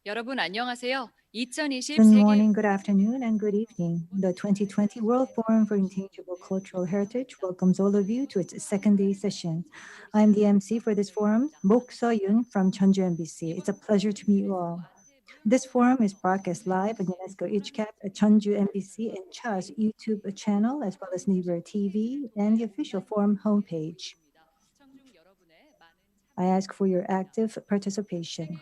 여러분 안녕하세요. 2020 Good 세계 morning, good afternoon, and good evening. The 2020 World Forum for Intangible Cultural Heritage welcomes all of you to its second day session. I'm the MC for this forum, Mok So-yoon from Jeonju MBC. It's a pleasure to meet you all. This forum is broadcast live on UNESCO ICHCAP, Jeonju MBC, and CHA's YouTube channel, as well as Naver TV and the official forum homepage. I ask for your active participation.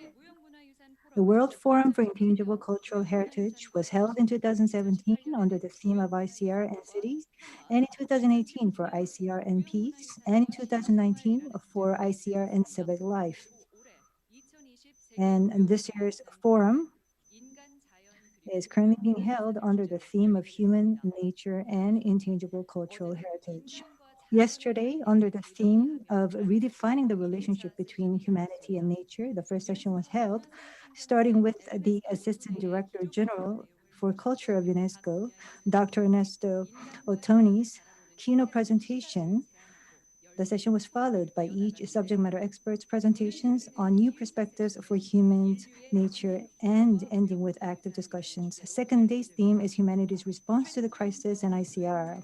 The World Forum for Intangible Cultural Heritage was held in 2017 under the theme of ICR and cities, and in 2018 for ICR and peace, and in 2019 for ICR and civic life. And this year's forum is currently being held under the theme of human nature and intangible cultural heritage. Yesterday, under the theme of redefining the relationship between humanity and nature, the first session was held, starting with the Assistant Director General for Culture of UNESCO, Dr. Ernesto Ottoni's keynote presentation. The session was followed by each subject matter expert's presentations on new perspectives for humans, nature, and ending with active discussions. Second day's theme is humanity's response to the crisis and ICR.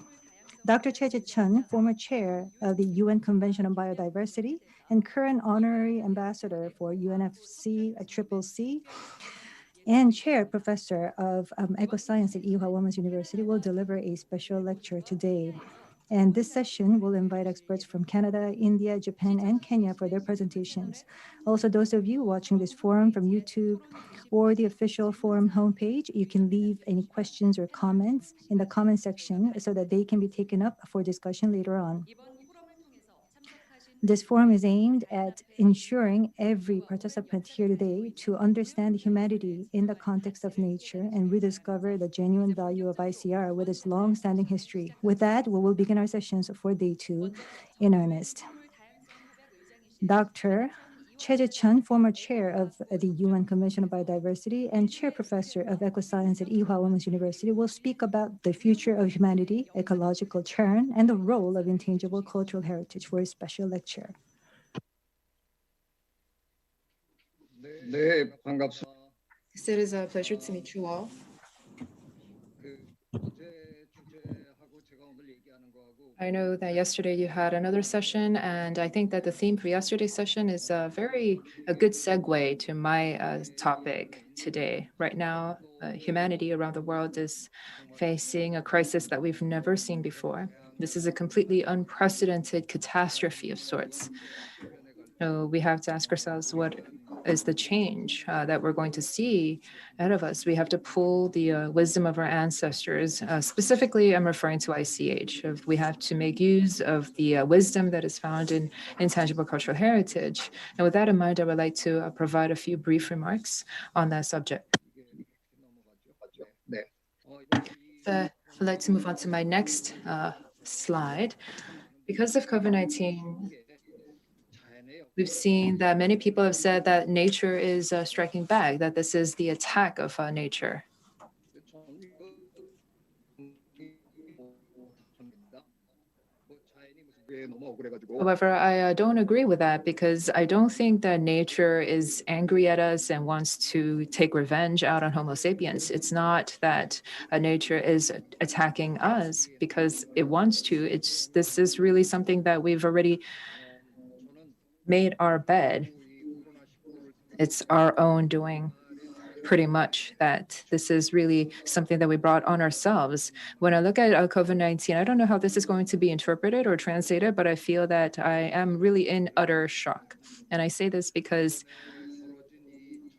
Dr. Chae Chun, former chair of the UN Convention on Biodiversity and current honorary ambassador for UNFC CCC, and chair professor of ecoscience at Ewha Women's University, will deliver a special lecture today. And this session will invite experts from Canada, India, Japan, and Kenya for their presentations. Also, those of you watching this forum from YouTube or the official forum homepage, you can leave any questions or comments in the comment section so that they can be taken up for discussion later on. This forum is aimed at ensuring every participant here today to understand humanity in the context of nature and rediscover the genuine value of ICR with its long-standing history. With that, we will begin our sessions for day 2 in earnest. Dr. Chae Chun, former chair of the UN Convention on Biodiversity and chair professor of ecoscience at Ewha Women's University, will speak about the future of humanity, ecological churn, and the role of intangible cultural heritage for a special lecture. 네, 반갑습니다. It is a pleasure to meet you all. I know that yesterday you had another session, and I think that the theme for yesterday's session is a good segue to my topic today. Right now, humanity around the world is facing a crisis that we've never seen before. This is a completely unprecedented catastrophe of sorts. So we have to ask ourselves, what is the change that we're going to see ahead of us? We have to pull the wisdom of our ancestors. Specifically, I'm referring to ICH. We have to make use of the wisdom that is found in intangible cultural heritage. And with that in mind, I would like to provide a few brief remarks on that subject. I'd like to move on to my next slide. Because of COVID-19, we've seen that many people have said that nature is striking back, that this is the attack of nature. However, I don't agree with that, because I don't think that nature is angry at us and wants to take revenge out on Homo sapiens. It's not that nature is attacking us because it wants to. This is really something that we've already made our bed. It's our own doing. pretty much that this is really something that we brought on ourselves. When I look at COVID-19, I don't know how this is going to be interpreted or translated, but I feel that I am really in utter shock. And I say this because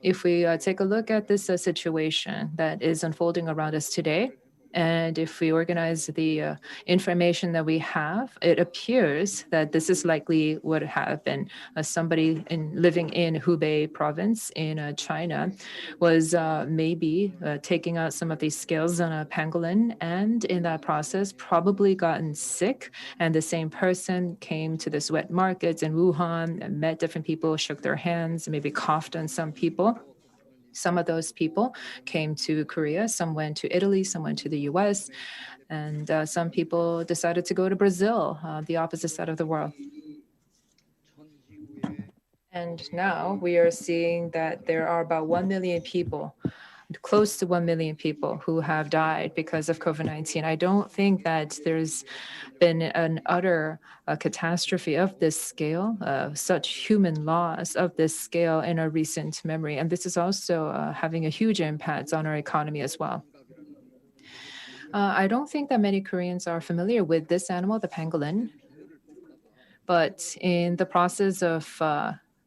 if we take a look at this situation that is unfolding around us today, and if we organize the information that we have, it appears that this is likely what happened. Somebody living in Hubei province in China was maybe taking out some of these scales on a pangolin, and in that process probably gotten sick. And the same person came to this wet market in Wuhan and met different people, shook their hands, maybe coughed on some people. Some of those people came to Korea, some went to Italy, some went to the US, and some people decided to go to Brazil, the opposite side of the world. And now we are seeing that there are about 1 million people, close to 1 million people who have died because of COVID-19. I don't think that there's been an utter catastrophe of this scale, such human loss of this scale in our recent memory. And this is also having a huge impact on our economy as well. I don't think that many Koreans are familiar with this animal, the pangolin. But in the process of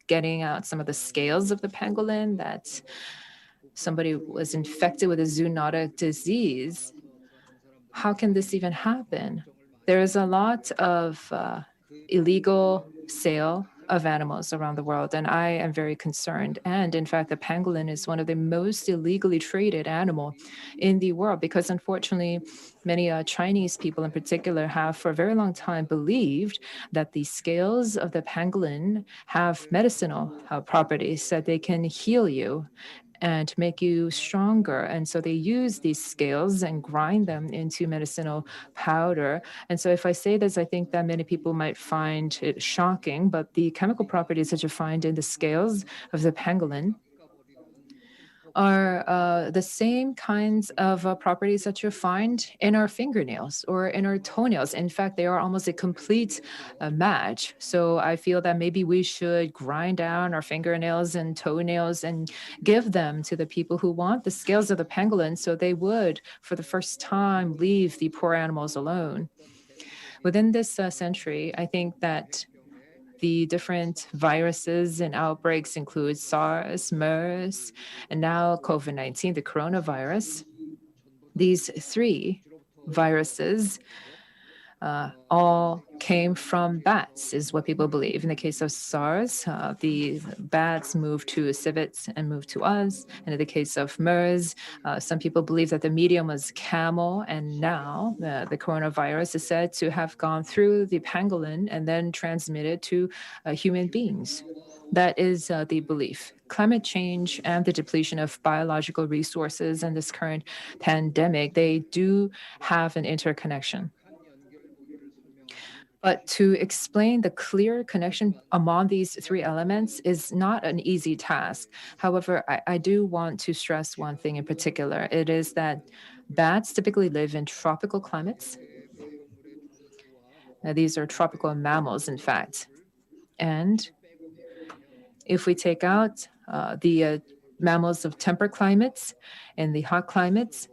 getting out some of the scales of the pangolin, that somebody was infected with a zoonotic disease. How can this even happen? There is a lot of illegal sale of animals around the world, and I am very concerned. And in fact, the pangolin is one of the most illegally traded animal in the world, because unfortunately, many Chinese people in particular have for a very long time believed that the scales of the pangolin have medicinal properties, that they can heal you and make you stronger. And so they use these scales and grind them into medicinal powder. And so if I say this, I think that many people might find it shocking, but the chemical properties that you find in the scales of the pangolin are the same kinds of properties that you find in our fingernails or in our toenails. In fact, they are almost a complete match. So I feel that maybe we should grind down our fingernails and toenails and give them to the people who want the scales of the pangolin, so they would, for the first time, leave the poor animals alone. Within this century, I think that the different viruses and outbreaks include SARS, MERS, and now COVID-19, the coronavirus. These three viruses all came from bats, is what people believe. In the case of SARS, the bats moved to civets and moved to us. And in the case of MERS, some people believe that the medium was camel, and now the coronavirus is said to have gone through the pangolin and then transmitted to human beings. That is the belief. Climate change and the depletion of biological resources and this current pandemic, they do have an interconnection. But to explain the clear connection among these three elements is not an easy task. However, I do want to stress one thing in particular. It is that bats typically live in tropical climates. Now, these are tropical mammals, in fact. And if we take out the mammals of temperate climates and the hot climates,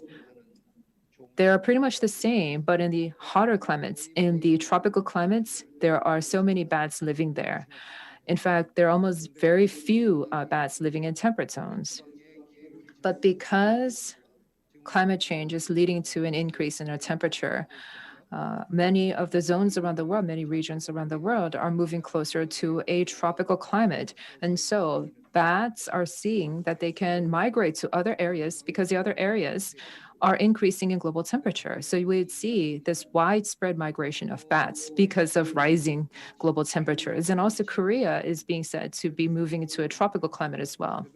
they are pretty much the same, but in the hotter climates, in the tropical climates, there are so many bats living there. In fact, there are almost very few bats living in temperate zones. But because climate change is leading to an increase in our temperature, many of the zones around the world, many regions around the world are moving closer to a tropical climate. And so bats are seeing that they can migrate to other areas because the other areas are increasing in global temperature. So you would see this widespread migration of bats because of rising global temperatures. And also Korea is being said to be moving into a tropical climate as well.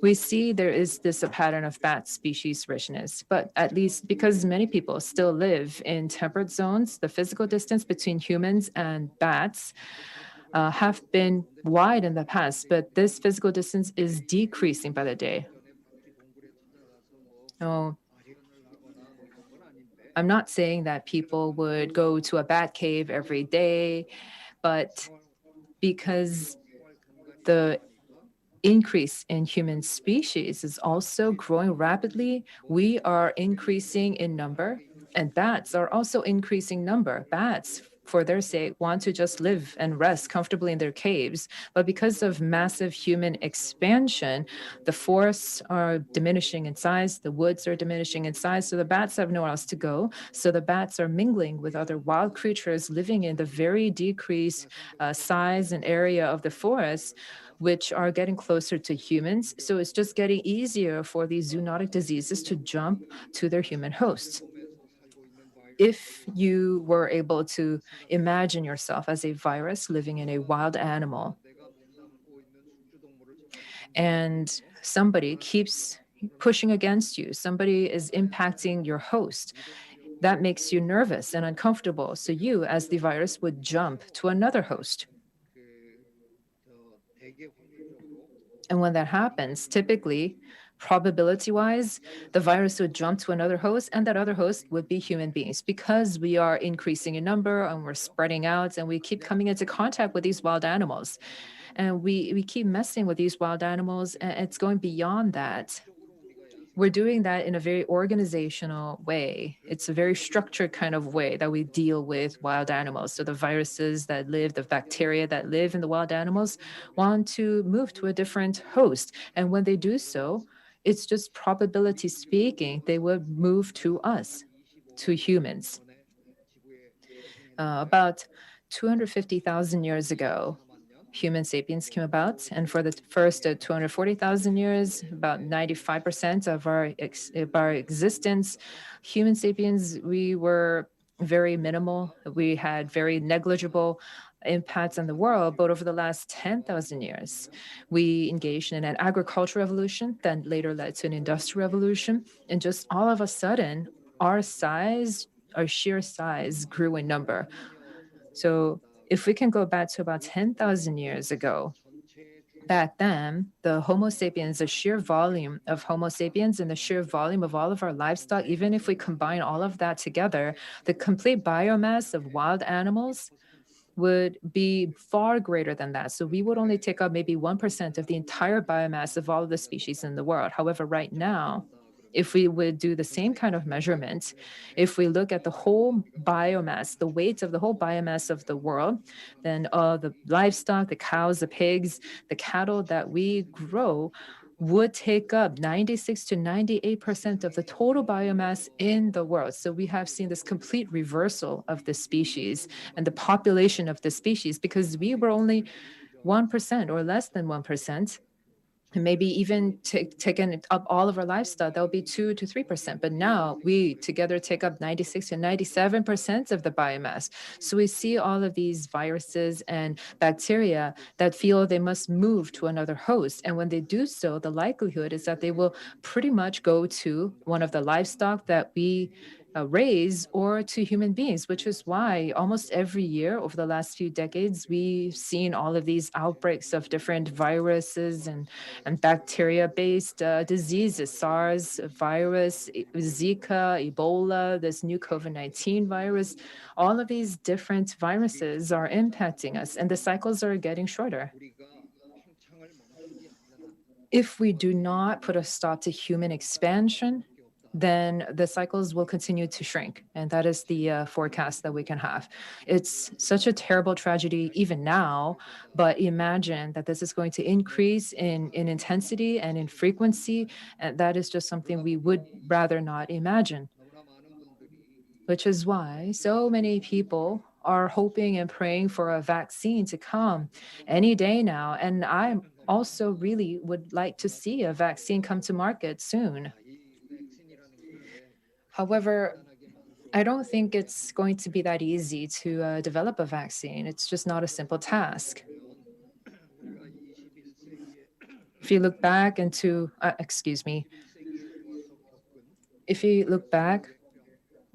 We see there is this a pattern of bat species richness, but at least because many people still live in temperate zones, the physical distance between humans and bats have been wide in the past, but this physical distance is decreasing by the day. Oh, I'm not saying that people would go to a bat cave every day, but because the increase in human species is also growing rapidly. We are increasing in number, and bats are also increasing number. Bats, for their sake, want to just live and rest comfortably in their caves. But because of massive human expansion, the forests are diminishing in size, the woods are diminishing in size, so the bats have nowhere else to go. So the bats are mingling with other wild creatures living in the very decreased size and area of the forest, which are getting closer to humans. So it's just getting easier for these zoonotic diseases to jump to their human hosts. If you were able to imagine yourself as a virus living in a wild animal, and somebody keeps pushing against you, somebody is impacting your host, that makes you nervous and uncomfortable. So you, as the virus, would jump to another host. And when that happens, typically, probability wise, the virus would jump to another host, and that other host would be human beings, because we are increasing in number and we're spreading out and we keep coming into contact with these wild animals. And we keep messing with these wild animals, and it's going beyond that. We're doing that in a very organizational way. It's a very structured kind of way that we deal with wild animals. So the viruses that live, the bacteria that live in the wild animals want to move to a different host. And when they do so, it's just probability speaking, they would move to us, to humans. About 250,000 years ago, Homo sapiens came about. And for the first 240,000 years, about 95% of our existence, Homo sapiens, we were very minimal. We had very negligible impacts on the world. But over the last 10,000 years, we engaged in an agricultural revolution, then later led to an industrial revolution. And just all of a sudden, our size, our sheer size grew in number. So if we can go back to about 10,000 years ago, back then, the Homo sapiens, the sheer volume of Homo sapiens and the sheer volume of all of our livestock, even if we combine all of that together, the complete biomass of wild animals would be far greater than that. So we would only take up maybe 1% of the entire biomass of all of the species in the world. However, right now, if we would do the same kind of measurement, if we look at the whole biomass, the weight of the whole biomass of the world, then the livestock, the cows, the pigs, the cattle that we grow would take up 96 to 98% of the total biomass in the world. So we have seen this complete reversal of the species and the population of the species, because we were only 1% or less than 1%. And maybe even taking up all of our livestock, that would be 2 to 3%. But now we together take up 96 to 97% of the biomass. So we see all of these viruses and bacteria that feel they must move to another host. And when they do so, the likelihood is that they will pretty much go to one of the livestock that we raise, or to human beings, which is why almost every year over the last few decades, we've seen all of these outbreaks of different viruses and bacteria-based diseases, SARS virus, Zika, Ebola, this new COVID-19 virus. All of these different viruses are impacting us, and the cycles are getting shorter. If we do not put a stop to human expansion, then the cycles will continue to shrink. And that is the forecast that we can have. It's such a terrible tragedy even now, but imagine that this is going to increase in intensity and in frequency. And that is just something we would rather not imagine. Which is why so many people are hoping and praying for a vaccine to come any day now. And I also really would like to see a vaccine come to market soon. However, I don't think it's going to be that easy to develop a vaccine. It's just not a simple task. If you look back into, if you look back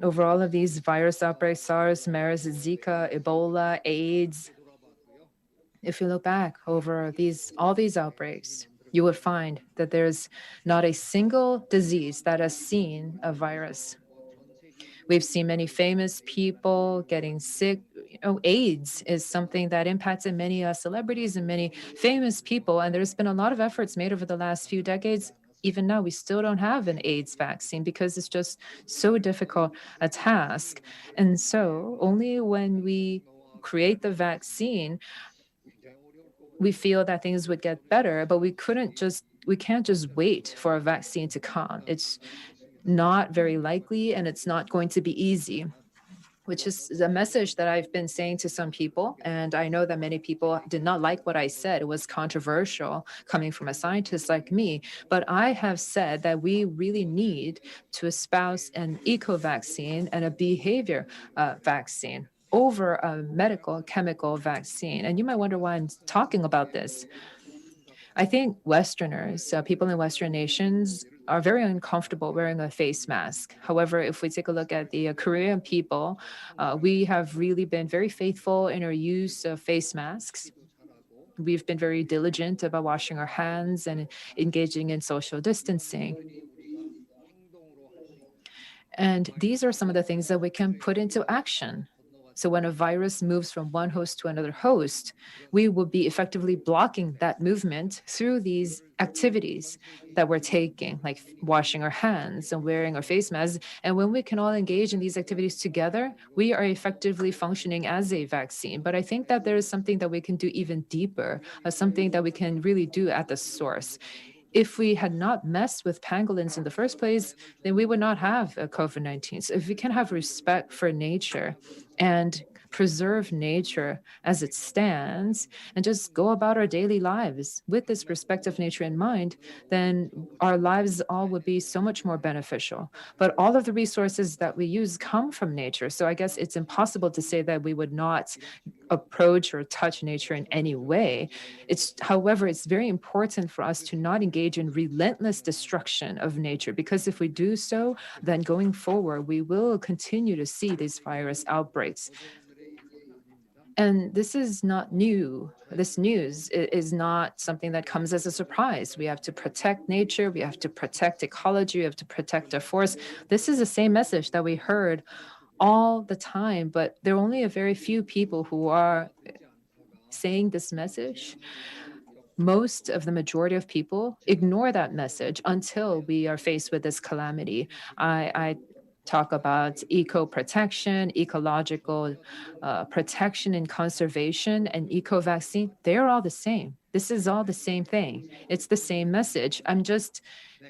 over all of these virus outbreaks, SARS, MERS, Zika, Ebola, AIDS, if you look back over all these outbreaks, you would find that there's not a single disease that has seen a virus. We've seen many famous people getting sick AIDS is something that impacted many celebrities and many famous people. And there's been a lot of efforts made over the last few decades. Even now, we still don't have an AIDS vaccine because it's just so difficult a task. And so only when we create the vaccine, we feel that things would get better, but we can't just wait for a vaccine to come. It's not very likely and it's not going to be easy, which is a message that I've been saying to some people. And I know that many people did not like what I said. It was controversial coming from a scientist like me. But I have said that we really need to espouse an eco vaccine and a behavior vaccine over a medical chemical vaccine. And you might wonder why I'm talking about this. I think Westerners, people in Western nations, are very uncomfortable wearing a face mask. However, if we take a look at the Korean people, we have really been very faithful in our use of face masks. We've been very diligent about washing our hands and engaging in social distancing. And these are some of the things that we can put into action. So when a virus moves from one host to another host, we will be effectively blocking that movement through these activities that we're taking, like washing our hands and wearing our face masks. And when we can all engage in these activities together, we are effectively functioning as a vaccine. But I think that there is something that we can do even deeper, something that we can really do at the source. If we had not messed with pangolins in the first place, then we would not have COVID-19. So if we can have respect for nature and preserve nature as it stands and just go about our daily lives with this respect of nature in mind, then our lives all would be so much more beneficial. But all of the resources that we use come from nature. So I guess it's impossible to say that we would not approach or touch nature in any way. However, it's very important for us to not engage in relentless destruction of nature, because if we do so, then going forward, we will continue to see these virus outbreaks. And this is not new. This news is not something that comes as a surprise. We have to protect nature. We have to protect ecology. We have to protect our forests. This is the same message that we heard all the time, but there are only a very few people who are saying this message. Most of the majority of people ignore that message until we are faced with this calamity. I talk about eco protection, ecological protection and conservation, and eco vaccine. They're all the same. This is all the same thing. It's the same message. I'm just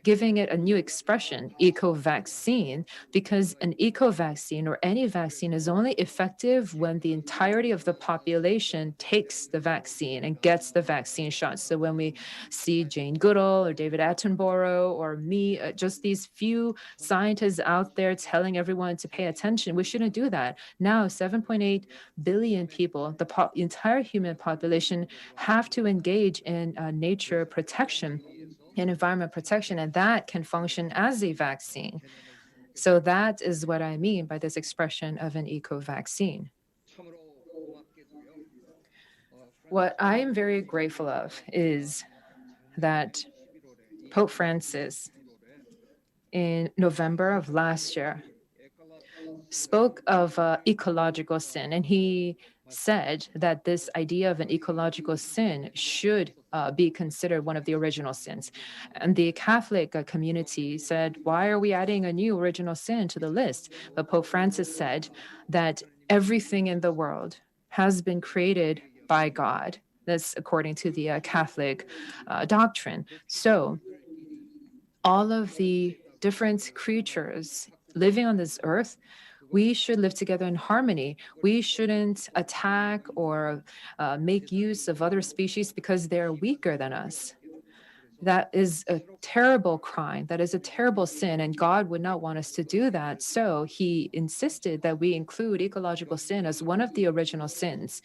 giving it a new expression, eco vaccine, because an eco vaccine or any vaccine is only effective when the entirety of the population takes the vaccine and gets the vaccine shot. So when we see Jane Goodall or David Attenborough or me, just these few scientists out there telling everyone to pay attention, we shouldn't do that. Now, 7.8 billion people, the entire human population, have to engage in nature protection and environment protection, and that can function as a vaccine. So that is what I mean by this expression of an eco vaccine. What I am very grateful of is that Pope Francis, in November of last year, spoke of ecological sin, and he said that this idea of an ecological sin should be considered one of the original sins. And the Catholic community said, why are we adding a new original sin to the list? But Pope Francis said that everything in the world has been created by God. That's according to the Catholic doctrine. So all of the different creatures living on this earth, we should live together in harmony. We shouldn't attack or make use of other species because they're weaker than us. That is a terrible crime. That is a terrible sin, and God would not want us to do that. So he insisted that we include ecological sin as one of the original sins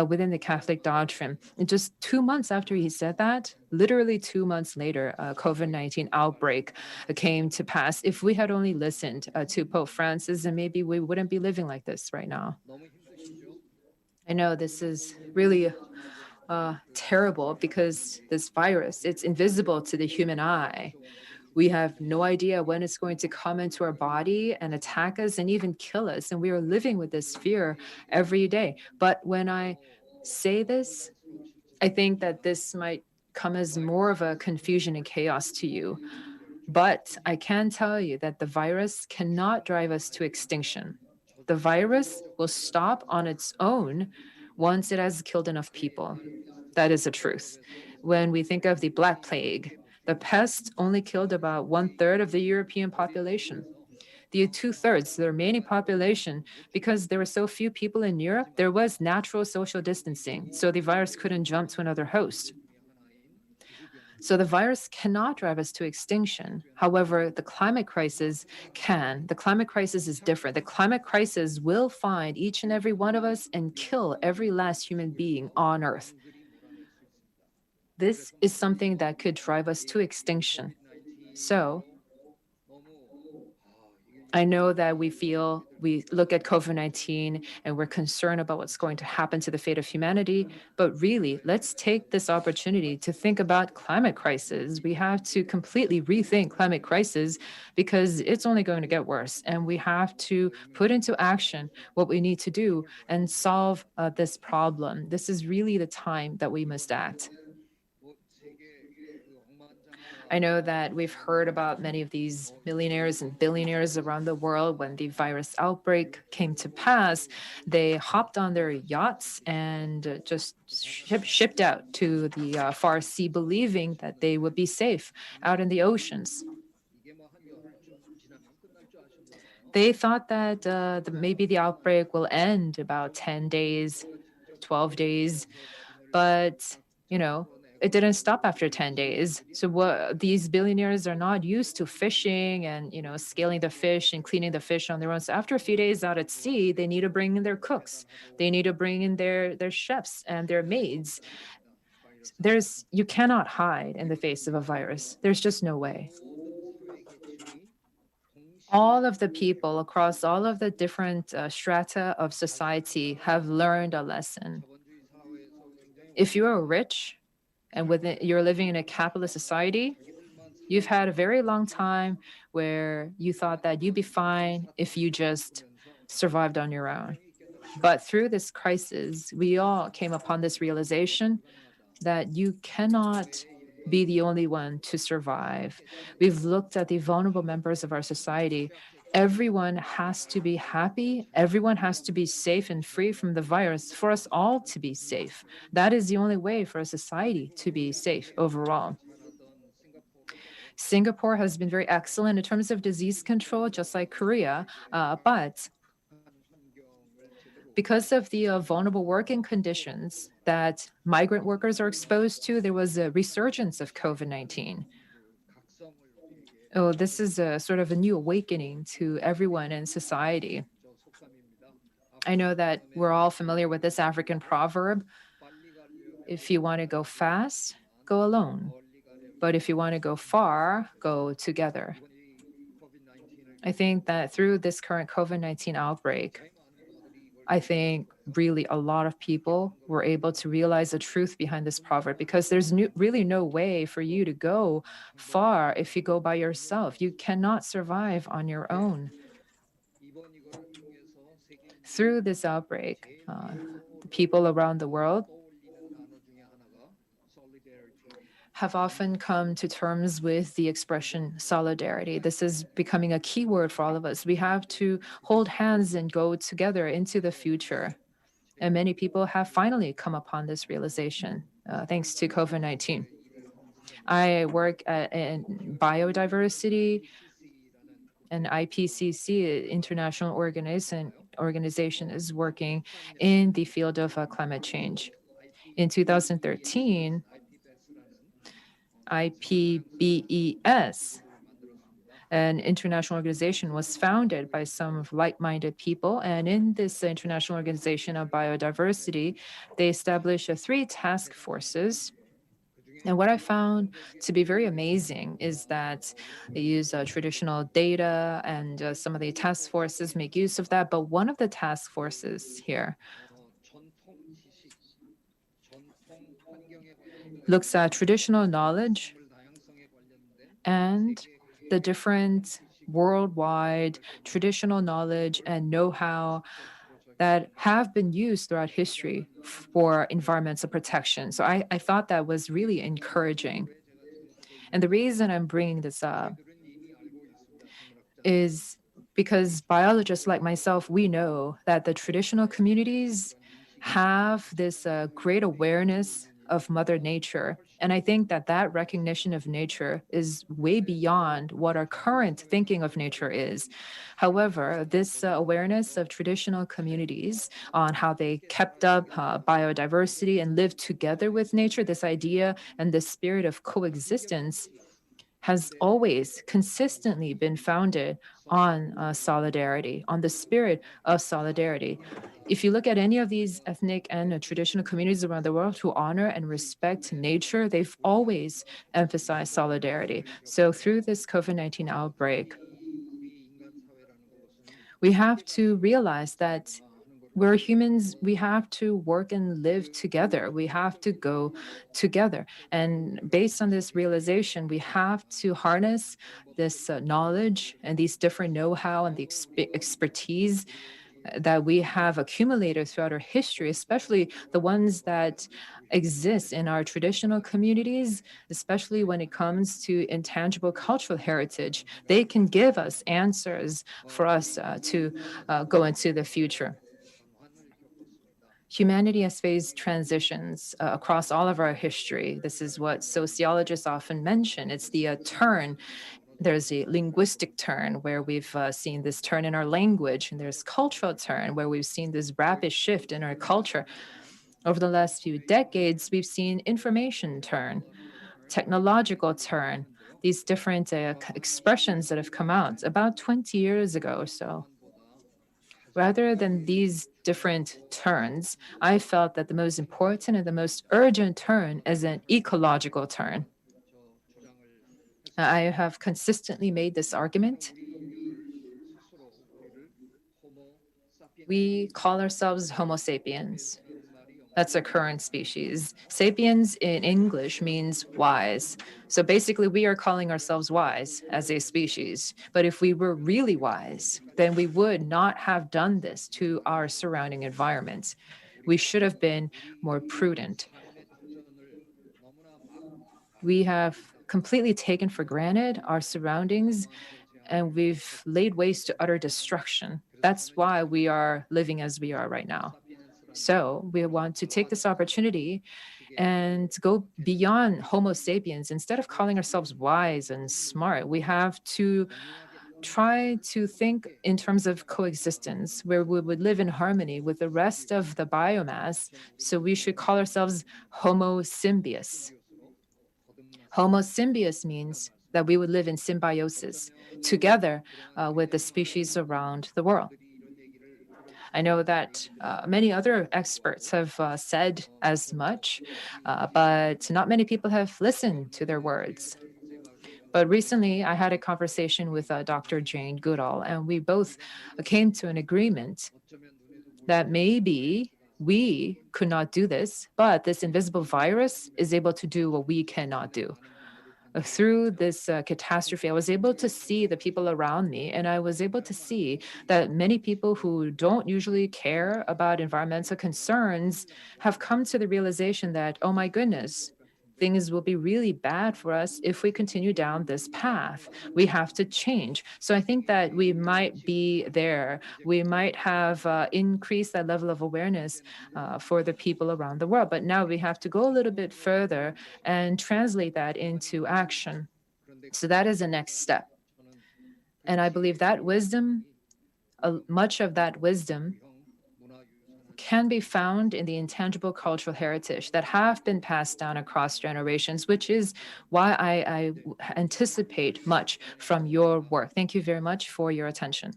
within the Catholic doctrine. And just 2 months after he said that, literally 2 months later, COVID-19 outbreak came to pass. If we had only listened to Pope Francis, then maybe we wouldn't be living like this right now. I know this is really terrible because this virus, it's invisible to the human eye. We have no idea when it's going to come into our body and attack us and even kill us. And we are living with this fear every day. But when I say this, I think that this might come as more of a confusion and chaos to you. But I can tell you that the virus cannot drive us to extinction. The virus will stop on its own once it has killed enough people. That is the truth. When we think of the Black Plague, the pest only killed about one third of the European population. The two-thirds, the remaining population, because there were so few people in Europe, there was natural social distancing, so the virus couldn't jump to another host. So the virus cannot drive us to extinction. However, the climate crisis can. The climate crisis is different. The climate crisis will find each and every one of us and kill every last human being on Earth. This is something that could drive us to extinction. So I know that we look at COVID-19 and we're concerned about what's going to happen to the fate of humanity, but really, let's take this opportunity to think about climate crisis. We have to completely rethink climate crisis because it's only going to get worse, and we have to put into action what we need to do and solve this problem. This is really the time that we must act. I know that we've heard about many of these millionaires and billionaires around the world. When the virus outbreak came to pass, they hopped on their yachts and just shipped out to the far sea, believing that they would be safe out in the oceans. They thought that maybe the outbreak will end about 10 days, 12 days, but you know, it didn't stop after 10 days. So what these billionaires are not used to fishing and, scaling the fish and cleaning the fish on their own. So after a few days out at sea, they need to bring in their cooks. They need to bring in their chefs and their maids. You cannot hide in the face of a virus. There's just no way. All of the people across all of the different strata of society have learned a lesson. If you are rich and you're living in a capitalist society, you've had a very long time where you thought that you'd be fine if you just survived on your own. But through this crisis, we all came upon this realization that you cannot be the only one to survive. We've looked at the vulnerable members of our society. Everyone has to be happy. Everyone has to be safe and free from the virus for us all to be safe. That is the only way for a society to be safe overall. Singapore has been very excellent in terms of disease control, just like Korea. But because of the vulnerable working conditions that migrant workers are exposed to, there was a resurgence of COVID-19. Oh, this is a sort of a new awakening to everyone in society. I know that we're all familiar with this African proverb. If you want to go fast, go alone. But if you want to go far, go together. I think that through this current COVID-19 outbreak, I think really a lot of people were able to realize the truth behind this proverb, because there's really no way for you to go far if you go by yourself. You cannot survive on your own. Through this outbreak, the people around the world have often come to terms with the expression solidarity. This is becoming a key word for all of us. We have to hold hands and go together into the future. And many people have finally come upon this realization thanks to COVID-19. I work in biodiversity, and IPCC, international organization, is working in the field of climate change. In 2013, IPBES, an international organization, was founded by some like-minded people. And in this international organization of biodiversity, they established three task forces. And what I found to be very amazing is that they use traditional data, and some of the task forces make use of that. But one of the task forces here looks at traditional knowledge and the different worldwide traditional knowledge and know-how that have been used throughout history for environmental protection. So I thought that was really encouraging. And the reason I'm bringing this up is because biologists like myself, we know that the traditional communities have this great awareness of Mother Nature. And I think that that recognition of nature is way beyond what our current thinking of nature is. However, this awareness of traditional communities on how they kept up biodiversity and lived together with nature, this idea and the spirit of coexistence has always consistently been founded on solidarity, on the spirit of solidarity. If you look at any of these ethnic and traditional communities around the world who honor and respect nature, they've always emphasized solidarity. So through this COVID-19 outbreak, we have to realize that we're humans, we have to work and live together. We have to go together. And based on this realization, we have to harness this knowledge and these different know-how and the expertise that we have accumulated throughout our history, especially the ones that exist in our traditional communities, especially when it comes to intangible cultural heritage. They can give us answers for us to go into the future. Humanity has faced transitions across all of our history. This is what sociologists often mention. It's the turn. There's a linguistic turn where we've seen this turn in our language, and there's cultural turn where we've seen this rapid shift in our culture. Over the last few decades, we've seen information turn, technological turn, these different expressions that have come out about 20 years ago or so. Rather than these different turns, I felt that the most important and the most urgent turn is an ecological turn. I have consistently made this argument. We call ourselves Homo sapiens. That's our current species. Sapiens in English means wise. So basically, we are calling ourselves wise as a species. But if we were really wise, then we would not have done this to our surrounding environments. We should have been more prudent. We have completely taken for granted our surroundings, and we've laid waste to utter destruction. That's why we are living as we are right now. So we want to take this opportunity and go beyond Homo sapiens. Instead of calling ourselves wise and smart, we have to try to think in terms of coexistence, where we would live in harmony with the rest of the biomass. So we should call ourselves Homo symbios. Homo symbios means that we would live in symbiosis together with the species around the world. I know that many other experts have said as much, but not many people have listened to their words. But recently, I had a conversation with Dr. Jane Goodall, and we both came to an agreement that maybe we could not do this, but this invisible virus is able to do what we cannot do. Through this catastrophe, I was able to see the people around me, and I was able to see that many people who don't usually care about environmental concerns have come to the realization that, oh my goodness, things will be really bad for us if we continue down this path. We have to change. So I think that we might be there. We might have increased that level of awareness for the people around the world. But now we have to go a little bit further and translate that into action. So that is the next step. And I believe that wisdom, much of that wisdom, can be found in the intangible cultural heritage that have been passed down across generations, which is why I anticipate much from your work. Thank you very much for your attention.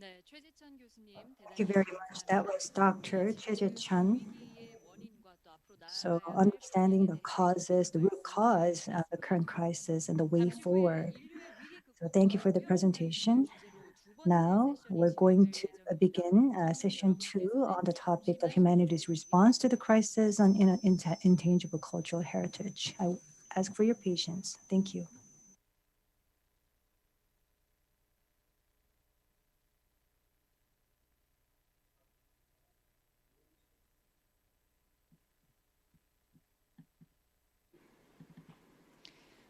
Thank you very much. That was Dr. Chun. So understanding the causes, the root cause of the current crisis and the way forward. So thank you for the presentation. Now we're going to begin session 2 on the topic of humanity's response to the crisis on intangible cultural heritage. I ask for your patience. Thank you.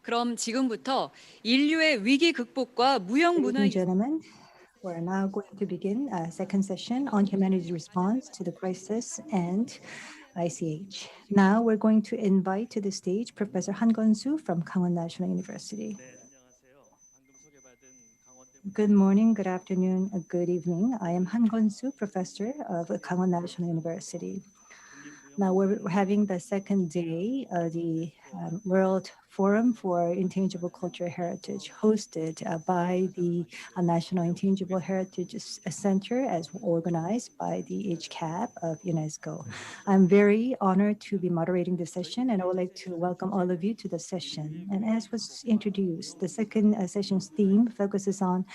그럼 지금부터 인류의 위기 극복과 무형 Ladies 문화 and gentlemen, we're now going to begin a second session on humanity's response to the crisis and ICH. Now we're going to invite to the stage Professor Han Gun-soo from Kangwon National University. Good morning, good afternoon, good evening. I am Han Gun-soo, professor of Kangwon National University. Now we're having the second day of the World Forum for Intangible Cultural Heritage, hosted by the National Intangible Heritage Center, as organized by the ICHCAP of UNESCO. I'm very honored to be moderating this session, and I would like to welcome all of you to the session. And as was introduced, the second session's theme focuses on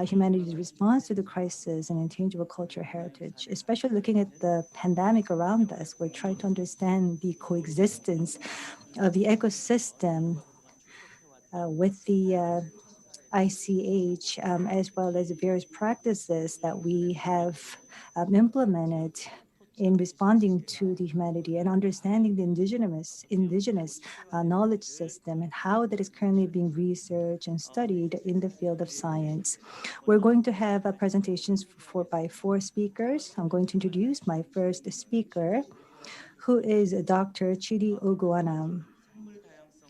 humanity's response to the crisis and intangible cultural heritage, especially looking at the pandemic around us. We're trying to understand the coexistence of the ecosystem with the ICH, as well as various practices that we have implemented in responding to the humanity and understanding the indigenous knowledge system and how that is currently being researched and studied in the field of science. We're going to have presentations by four speakers. I'm going to introduce my first speaker, who is Dr. Chidi Oguanam.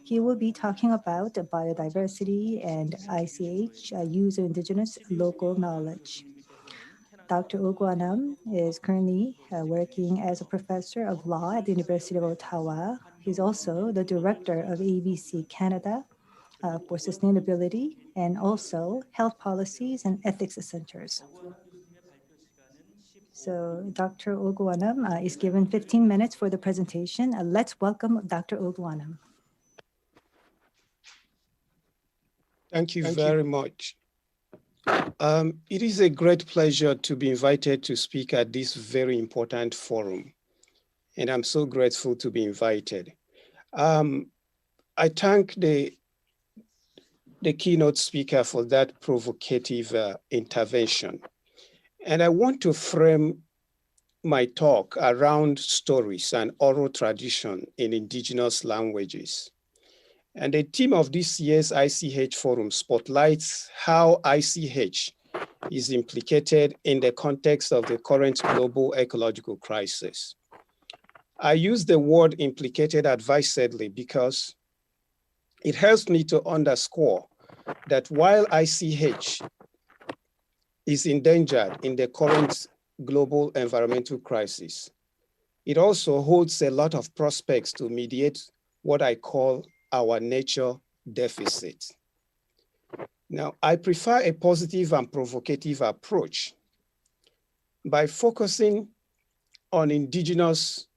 He will be talking about biodiversity and ICH, use of indigenous local knowledge. Dr. Oguanam is currently working as a professor of law at the University of Ottawa. He's also the director of ABC Canada for sustainability and also health policies and ethics centers. So Dr. Oguanam is given 15 minutes for the presentation. Let's welcome Dr. Oguanam. Thank you very much. It is a great pleasure to be invited to speak at this very important forum, and I'm so grateful to be invited. I thank the keynote speaker for that provocative intervention. And I want to frame my talk around stories and oral tradition in indigenous languages. And the theme of this year's ICH Forum spotlights how ICH is implicated in the context of the current global ecological crisis. I use the word implicated advisedly because it helps me to underscore that while ICH is endangered in the current global environmental crisis, it also holds a lot of prospects to mediate what I call our nature deficit. Now, I prefer a positive and provocative approach by focusing on indigenous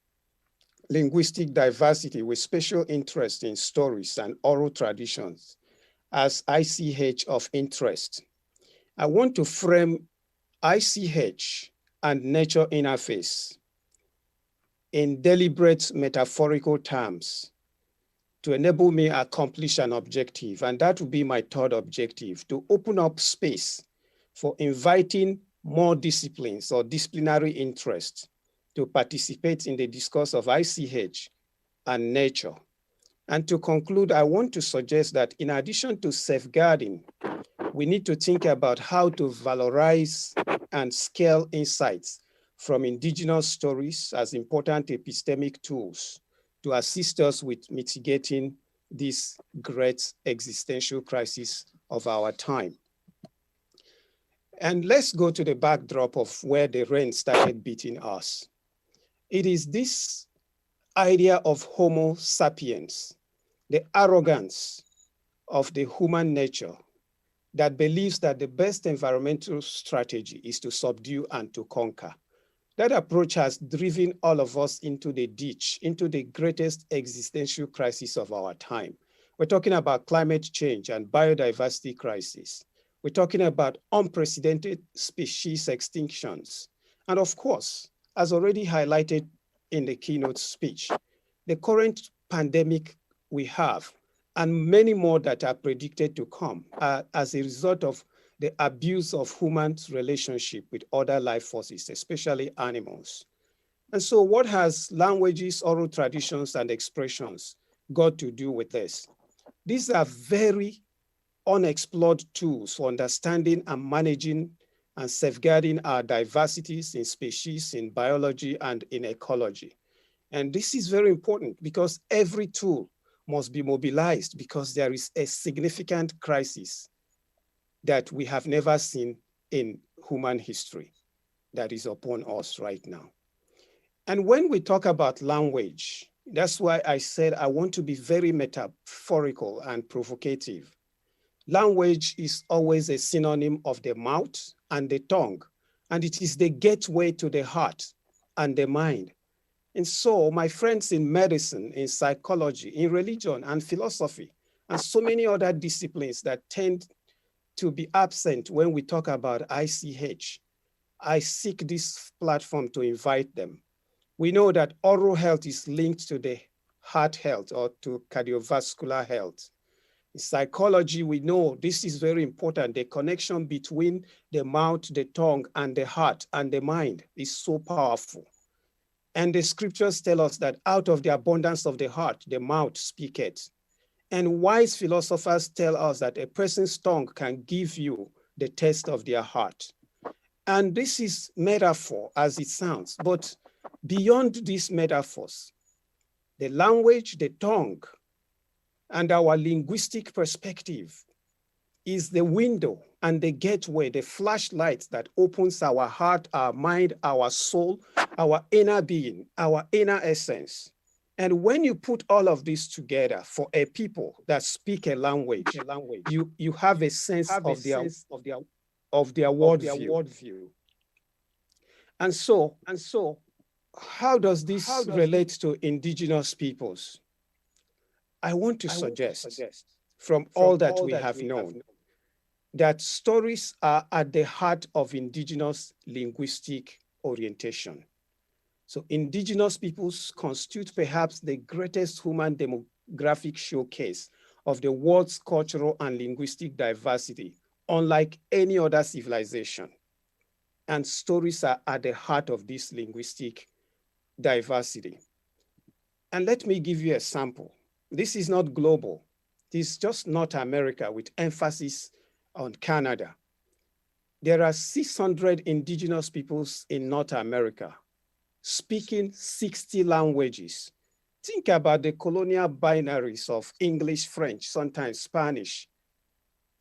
linguistic diversity with special interest in stories and oral traditions as ICH of interest. I want to frame ICH and nature interface in deliberate metaphorical terms to enable me accomplish an objective, and that will be my third objective, to open up space for inviting more disciplines or disciplinary interests to participate in the discourse of ICH and nature. And to conclude, I want to suggest that in addition to safeguarding, we need to think about how to valorize and scale insights from indigenous stories as important epistemic tools to assist us with mitigating this great existential crisis of our time. And let's go to the backdrop of where the rain started beating us. It is this idea of Homo sapiens, the arrogance of the human nature that believes that the best environmental strategy is to subdue and to conquer. That approach has driven all of us into the ditch, into the greatest existential crisis of our time. We're talking about climate change and biodiversity crisis. We're talking about unprecedented species extinctions. And of course, as already highlighted in the keynote speech, the current pandemic we have and many more that are predicted to come as a result of the abuse of humans' relationship with other life forces, especially animals. And so what has languages, oral traditions, and expressions got to do with this? These are very unexplored tools for understanding and managing and safeguarding our diversities in species, in biology, and in ecology. And this is very important because every tool must be mobilized because there is a significant crisis that we have never seen in human history that is upon us right now. And when we talk about language, that's why I said I want to be very metaphorical and provocative. Language is always a synonym of the mouth and the tongue, and it is the gateway to the heart and the mind. And so my friends in medicine, in psychology, in religion and philosophy, and so many other disciplines that tend to be absent when we talk about ICH, I seek this platform to invite them. We know that oral health is linked to the heart health or to cardiovascular health. In psychology, we know this is very important. The connection between the mouth, the tongue, and the heart and the mind is so powerful. And the scriptures tell us that out of the abundance of the heart, the mouth speaketh. And wise philosophers tell us that a person's tongue can give you the taste of their heart. And this is metaphor as it sounds, but beyond these metaphors, the language, the tongue, and our linguistic perspective is the window and the gateway, the flashlight that opens our heart, our mind, our soul, our inner being, our inner essence. And when you put all of this together for a people that speak a language, you have a sense of their worldview. And so, how does this relate to indigenous peoples? I want to suggest from all that we have known that stories are at the heart of indigenous linguistic orientation. So indigenous peoples constitute perhaps the greatest human demographic showcase of the world's cultural and linguistic diversity, unlike any other civilization. And stories are at the heart of this linguistic diversity. And let me give you a sample. This is not global. This is just North America with emphasis on Canada. There are 600 indigenous peoples in North America speaking 60 languages. Think about the colonial binaries of English, French, sometimes Spanish.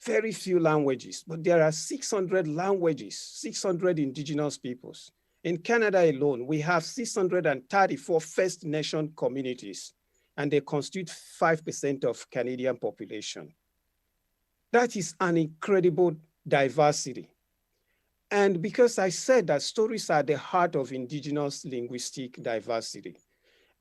Very few languages, but there are 600 languages, 600 indigenous peoples. In Canada alone, we have 634 First Nation communities, and they constitute 5% of Canadian population. That is an incredible diversity. And because I said that stories are the heart of indigenous linguistic diversity,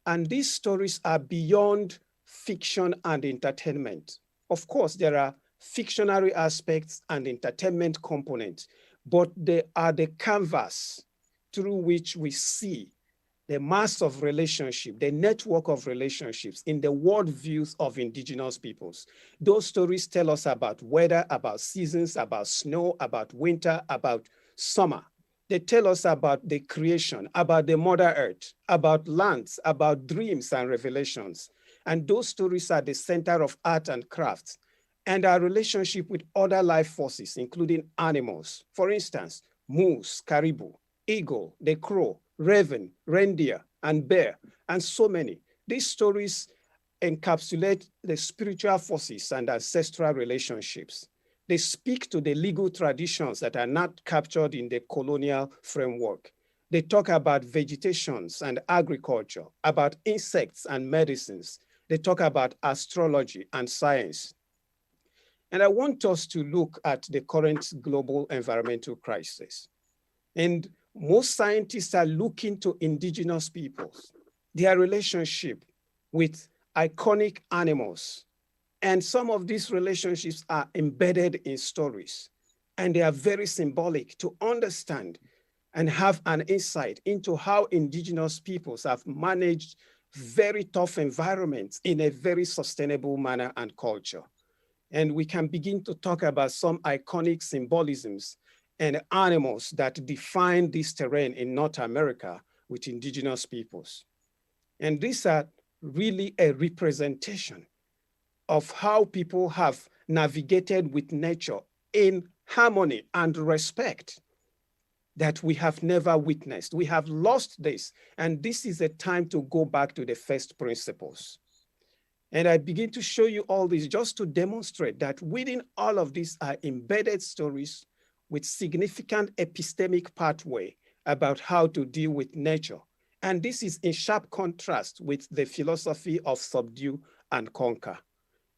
and these stories are beyond fiction and entertainment. Of course, there are fictionary aspects and entertainment components, but they are the canvas through which we see the mass of relationship, the network of relationships in the worldviews of indigenous peoples. Those stories tell us about weather, about seasons, about snow, about winter, about summer. They tell us about the creation, about the Mother Earth, about lands, about dreams and revelations. And those stories are the center of art and crafts and our relationship with other life forces, including animals. For instance, moose, caribou, eagle, the crow, raven, reindeer, and bear, and so many. These stories encapsulate the spiritual forces and ancestral relationships. They speak to the legal traditions that are not captured in the colonial framework. They talk about vegetations and agriculture, about insects and medicines. They talk about astrology and science. And I want us to look at the current global environmental crisis. And most scientists are looking to indigenous peoples, their relationship with iconic animals. And some of these relationships are embedded in stories, and they are very symbolic to understand and have an insight into how indigenous peoples have managed very tough environments in a very sustainable manner and culture. And we can begin to talk about some iconic symbolisms and animals that define this terrain in North America with indigenous peoples. And these are really a representation of how people have navigated with nature in harmony and respect that we have never witnessed. We have lost this, and this is a time to go back to the first principles. And I begin to show you all this just to demonstrate that within all of these are embedded stories with significant epistemic pathway about how to deal with nature. And this is in sharp contrast with the philosophy of subdue and conquer.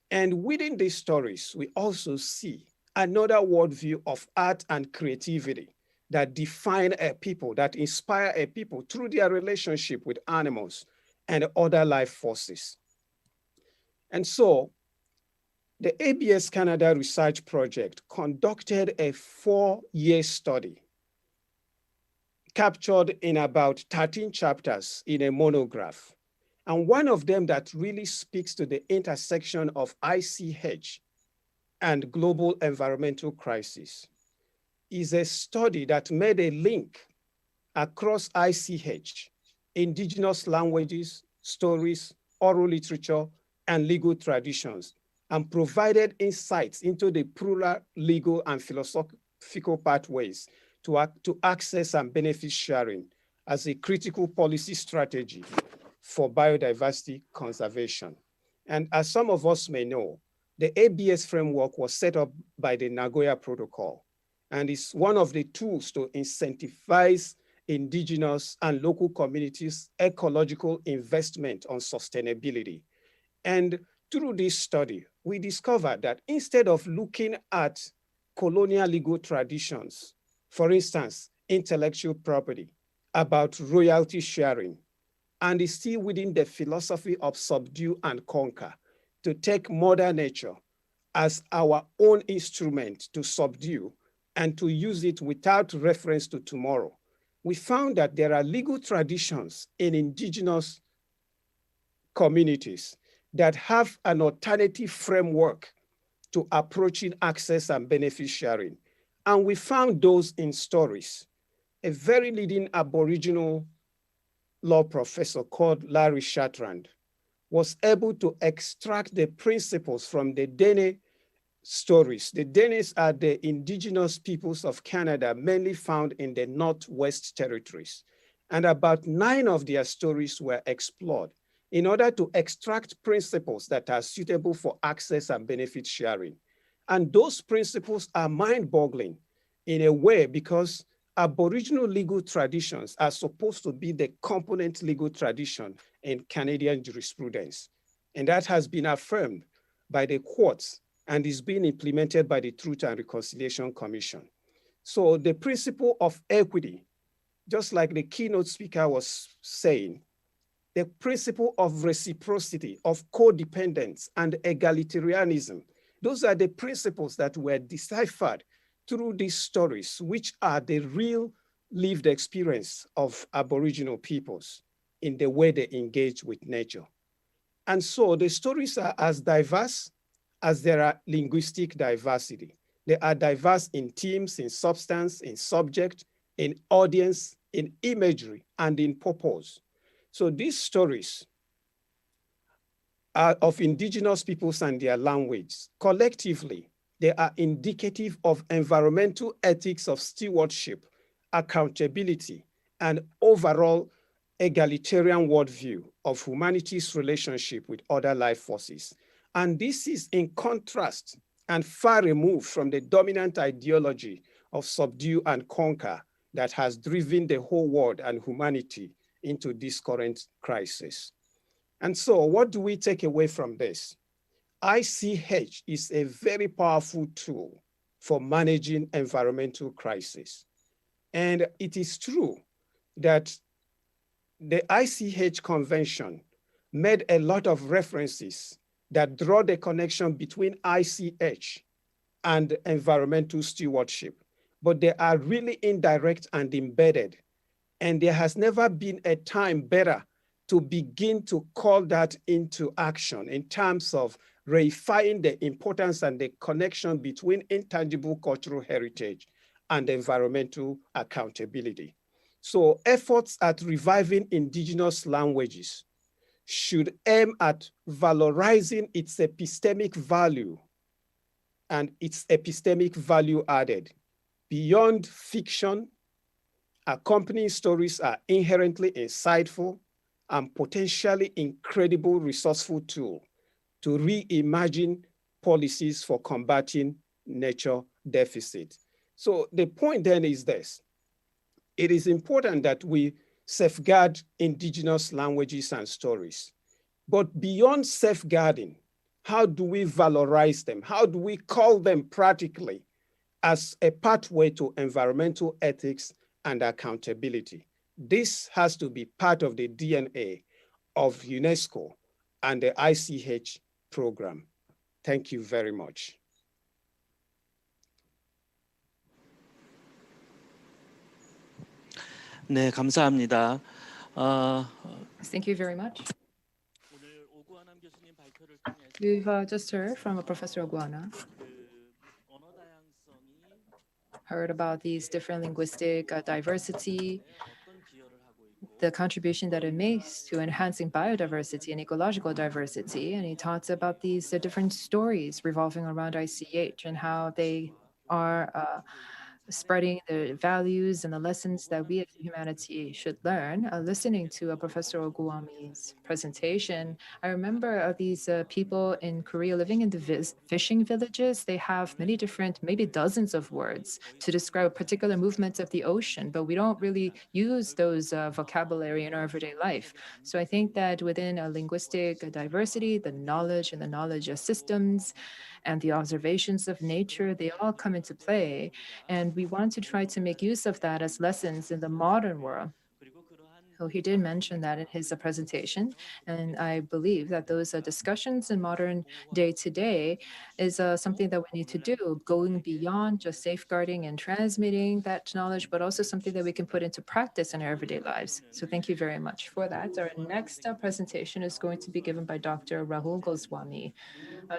And within these stories, we also see another worldview of art and creativity that define a people, that inspire a people through their relationship with animals and other life forces. And so the ABS Canada Research Project conducted a 4-year study captured in about 13 chapters in a monograph. And one of them that really speaks to the intersection of ICH and global environmental crisis is a study that made a link across ICH, indigenous languages, stories, oral literature, and legal traditions, and provided insights into the plural legal and philosophical pathways to access and benefit sharing as a critical policy strategy for biodiversity conservation. And as some of us may know, the ABS framework was set up by the Nagoya Protocol, and is one of the tools to incentivize indigenous and local communities' ecological investment on sustainability. And through this study, we discovered that instead of looking at colonial legal traditions, for instance, intellectual property, about royalty sharing, and is still within the philosophy of subdue and conquer, to take Mother Nature as our own instrument to subdue and to use it without reference to tomorrow. We found that there are legal traditions in indigenous communities that have an alternative framework to approaching access and benefit sharing. And we found those in stories. A very leading Aboriginal law professor called Larry Shatrand was able to extract the principles from the Dene stories. The Danes are the indigenous peoples of Canada, mainly found in the Northwest Territories. And about 9 of their stories were explored in order to extract principles that are suitable for access and benefit sharing. And those principles are mind-boggling in a way because Aboriginal legal traditions are supposed to be the component legal tradition in Canadian jurisprudence. And that has been affirmed by the courts and is being implemented by the Truth and Reconciliation Commission. So the principle of equity, just like the keynote speaker was saying, the principle of reciprocity, of codependence, and egalitarianism, those are the principles that were deciphered through these stories, which are the real lived experience of Aboriginal peoples in the way they engage with nature. And so the stories are as diverse as there are linguistic diversity. They are diverse in themes, in substance, in subject, in audience, in imagery, and in purpose. So these stories are of indigenous peoples and their language. Collectively, they are indicative of environmental ethics of stewardship, accountability, and overall egalitarian worldview of humanity's relationship with other life forces. And this is in contrast and far removed from the dominant ideology of subdue and conquer that has driven the whole world and humanity into this current crisis. And so what do we take away from this? ICH is a very powerful tool for managing environmental crisis. And it is true that the ICH Convention made a lot of references that draw the connection between ICH and environmental stewardship, but they are really indirect and embedded. And there has never been a time better to begin to call that into action in terms of reifying the importance and the connection between intangible cultural heritage and environmental accountability. So efforts at reviving indigenous languages should aim at valorizing its epistemic value and its epistemic value added. Beyond fiction, accompanying stories are inherently insightful and potentially incredible resourceful tool to reimagine policies for combating nature deficit. So the point then is this: it is important that we safeguard indigenous languages and stories. But beyond safeguarding, how do we valorize them? How do we call them practically as a pathway to environmental ethics and accountability? This has to be part of the DNA of UNESCO and the ICH program. Thank you very much. 네, 감사합니다. Thank you very much. We've just heard from Professor Oguana, heard about these different linguistic diversity, the contribution that it makes to enhancing biodiversity and ecological diversity. And he talks about these different stories revolving around ICH and how they are spreading the values and the lessons that we as humanity should learn. Listening to Professor Oguami's presentation, I remember these people in Korea living in the fishing villages. They have many different, maybe dozens of words to describe particular movements of the ocean, but we don't really use those vocabulary in our everyday life. So I think that within a linguistic diversity, the knowledge and the knowledge systems and the observations of nature, they all come into play. And we want to try to make use of that as lessons in the modern world. So he did mention that in his presentation, and I believe that those discussions in modern day today is something that we need to do, going beyond just safeguarding and transmitting that knowledge, but also something that we can put into practice in our everyday lives. So thank you very much for that. Our next presentation is going to be given by Dr. Rahul Goswami.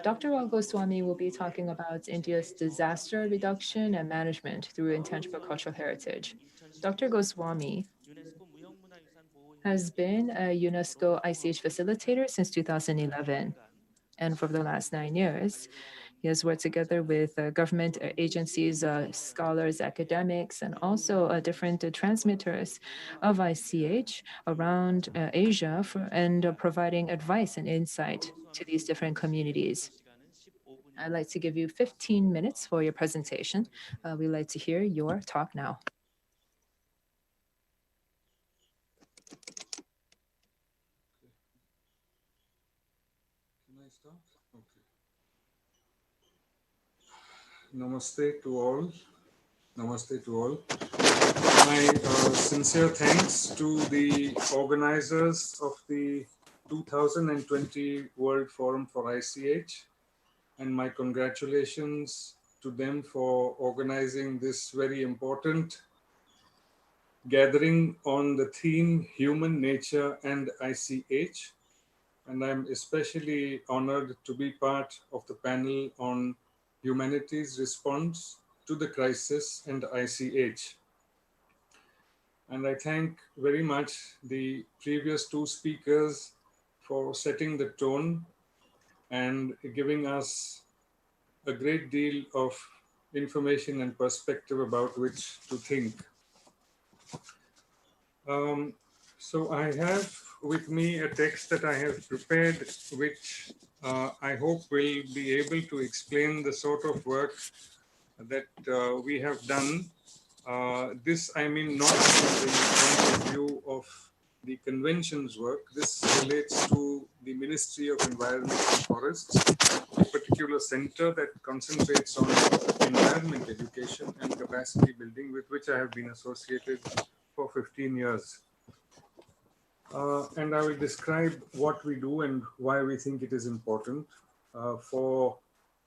Dr. Rahul Goswami will be talking about India's disaster reduction and management through intangible cultural heritage. Dr. Goswami has been a UNESCO ICH facilitator since 2011. And for the last 9 years, he has worked together with government agencies, scholars, academics, and also different transmitters of ICH around Asia and providing advice and insight to these different communities. I'd like to give you 15 minutes for your presentation. We'd like to hear your talk now. Namaste to all. Namaste to all. My sincere thanks to the organizers of the 2020 World Forum for ICH, and my congratulations to them for organizing this very important gathering on the theme Human Nature and ICH. And I'm especially honored to be part of the panel on humanity's response to the crisis and ICH. And I thank very much the previous two speakers for setting the tone and giving us a great deal of information and perspective about which to think. So I have with me a text that I have prepared, which I hope will be able to explain the sort of work that we have done. This, I mean, not from the point of view of the convention's work. This relates to the Ministry of Environment and Forests, a particular center that concentrates on environment education and capacity building, with which I have been associated for 15 years. And I will describe what we do and why we think it is important for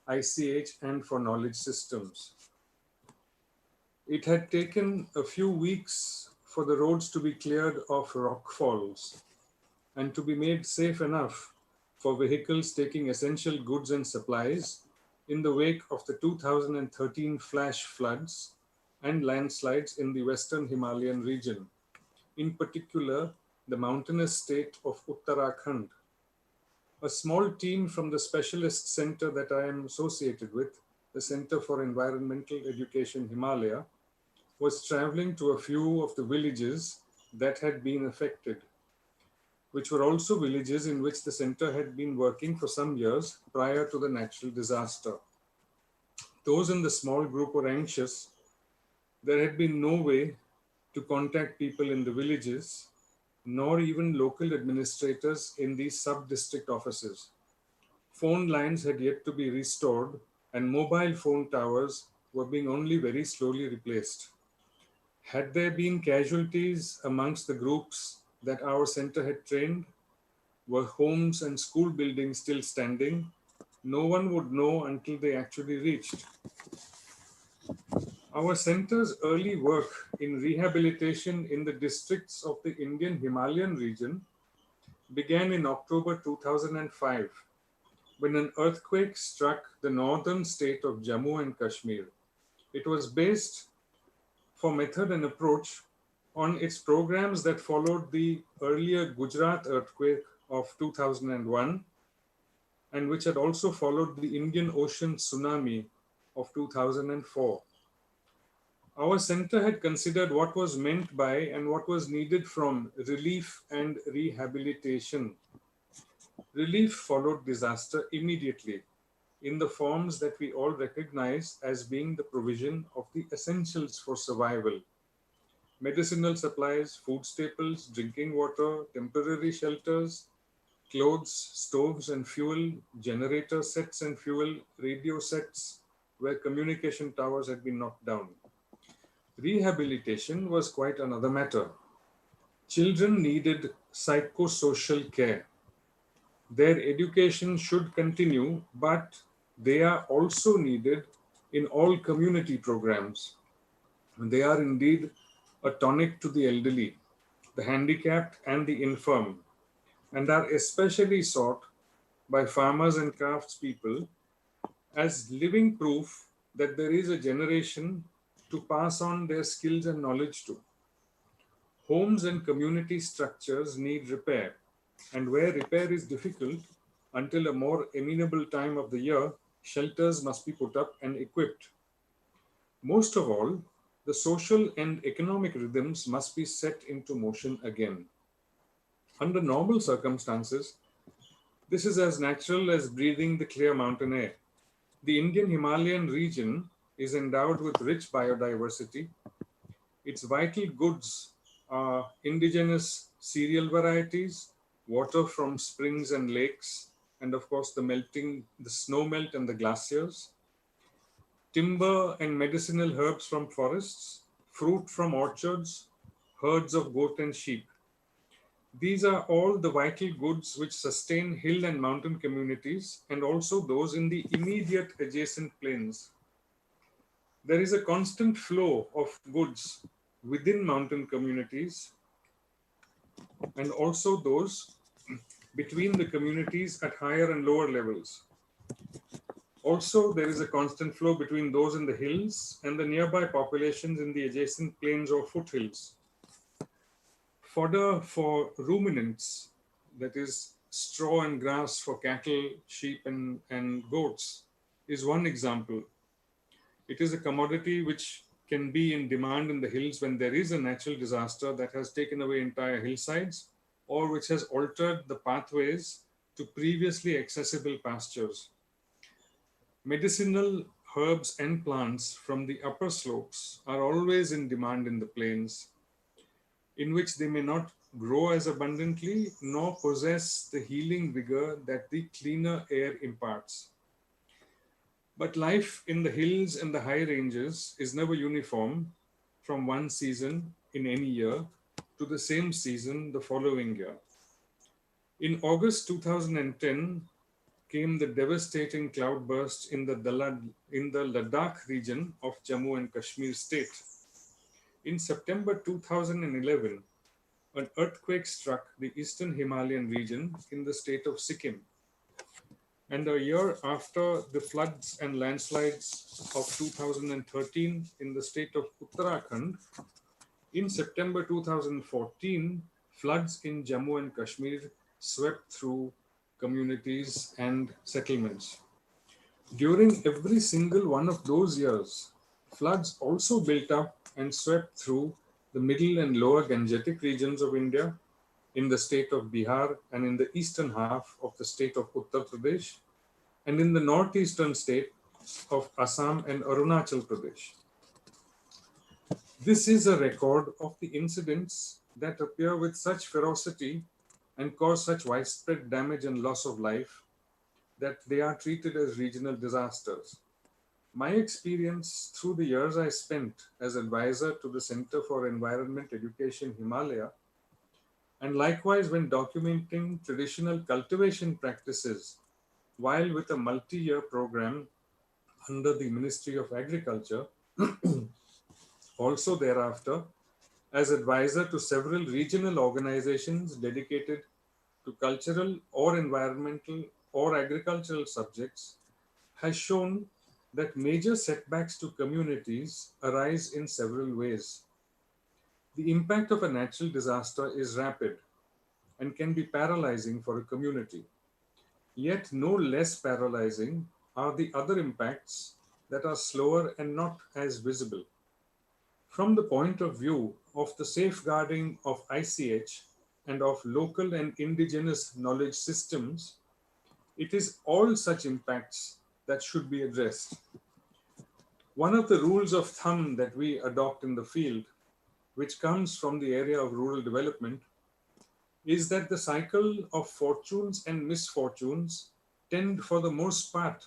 ICH and for knowledge systems. It had taken a few weeks for the roads to be cleared of rockfalls and to be made safe enough for vehicles taking essential goods and supplies in the wake of the 2013 flash floods and landslides in the Western Himalayan region, in particular the mountainous state of Uttarakhand. A small team from the specialist center that I am associated with, the Center for Environmental Education Himalaya, was traveling to a few of the villages that had been affected, which were also villages in which the center had been working for some years prior to the natural disaster. Those in the small group were anxious. There had been no way to contact people in the villages, nor even local administrators in these sub-district offices. Phone lines had yet to be restored, and mobile phone towers were being only very slowly replaced. Had there been casualties amongst the groups that our center had trained? Were homes and school buildings still standing? No one would know until they actually reached. Our center's early work in rehabilitation in the districts of the Indian Himalayan region began in October 2005, when an earthquake struck the northern state of Jammu and Kashmir. It was based for method and approach on its programs that followed the earlier Gujarat earthquake of 2001, and which had also followed the Indian Ocean tsunami of 2004. Our center had considered what was meant by and what was needed from relief and rehabilitation. Relief followed disaster immediately in the forms that we all recognize as being the provision of the essentials for survival: medicinal supplies, food staples, drinking water, temporary shelters, clothes, stoves and fuel, generator sets and fuel, radio sets where communication towers had been knocked down. Rehabilitation was quite another matter. Children needed psychosocial care. Their education should continue, but they are also needed in all community programs. They are indeed a tonic to the elderly, the handicapped and the infirm, and are especially sought by farmers and craftspeople as living proof that there is a generation to pass on their skills and knowledge to. Homes and community structures need repair, and where repair is difficult, until a more amenable time of the year, shelters must be put up and equipped. Most of all, the social and economic rhythms must be set into motion again. Under normal circumstances, this is as natural as breathing the clear mountain air. The Indian Himalayan region is endowed with rich biodiversity. Its vital goods are indigenous cereal varieties, water from springs and lakes, and of course the snow melt and the glaciers, timber and medicinal herbs from forests, fruit from orchards, herds of goat and sheep. These are all the vital goods which sustain hill and mountain communities and also those in the immediate adjacent plains. There is a constant flow of goods within mountain communities and also those between the communities at higher and lower levels. Also, there is a constant flow between those in the hills and the nearby populations in the adjacent plains or foothills. Fodder for ruminants, that is straw and grass for cattle, sheep and goats, is one example. It is a commodity which can be in demand in the hills when there is a natural disaster that has taken away entire hillsides or which has altered the pathways to previously accessible pastures. Medicinal herbs and plants from the upper slopes are always in demand in the plains, in which they may not grow as abundantly nor possess the healing vigor that the cleaner air imparts. But life in the hills and the high ranges is never uniform from one season in any year to the same season the following year. In August 2010 came the devastating cloudburst in the Ladakh region of Jammu and Kashmir state. In September 2011, an earthquake struck the eastern Himalayan region in the state of Sikkim. And a year after the floods and landslides of 2013 in the state of Uttarakhand, in September 2014, floods in Jammu and Kashmir swept through communities and settlements. During every single one of those years, floods also built up and swept through the middle and lower Gangetic regions of India, in the state of Bihar and in the eastern half of the state of Uttar Pradesh, and in the northeastern state of Assam and Arunachal Pradesh. This is a record of the incidents that appear with such ferocity and cause such widespread damage and loss of life that they are treated as regional disasters. My experience through the years I spent as advisor to the Center for Environment Education Himalaya, and likewise when documenting traditional cultivation practices while with a multi-year program under the Ministry of Agriculture, also thereafter as advisor to several regional organizations dedicated to cultural or environmental or agricultural subjects, has shown that major setbacks to communities arise in several ways. The impact of a natural disaster is rapid and can be paralyzing for a community. Yet no less paralyzing are the other impacts that are slower and not as visible. From the point of view of the safeguarding of ICH and of local and indigenous knowledge systems, it is all such impacts that should be addressed. One of the rules of thumb that we adopt in the field, which comes from the area of rural development, is that the cycle of fortunes and misfortunes tend for the most part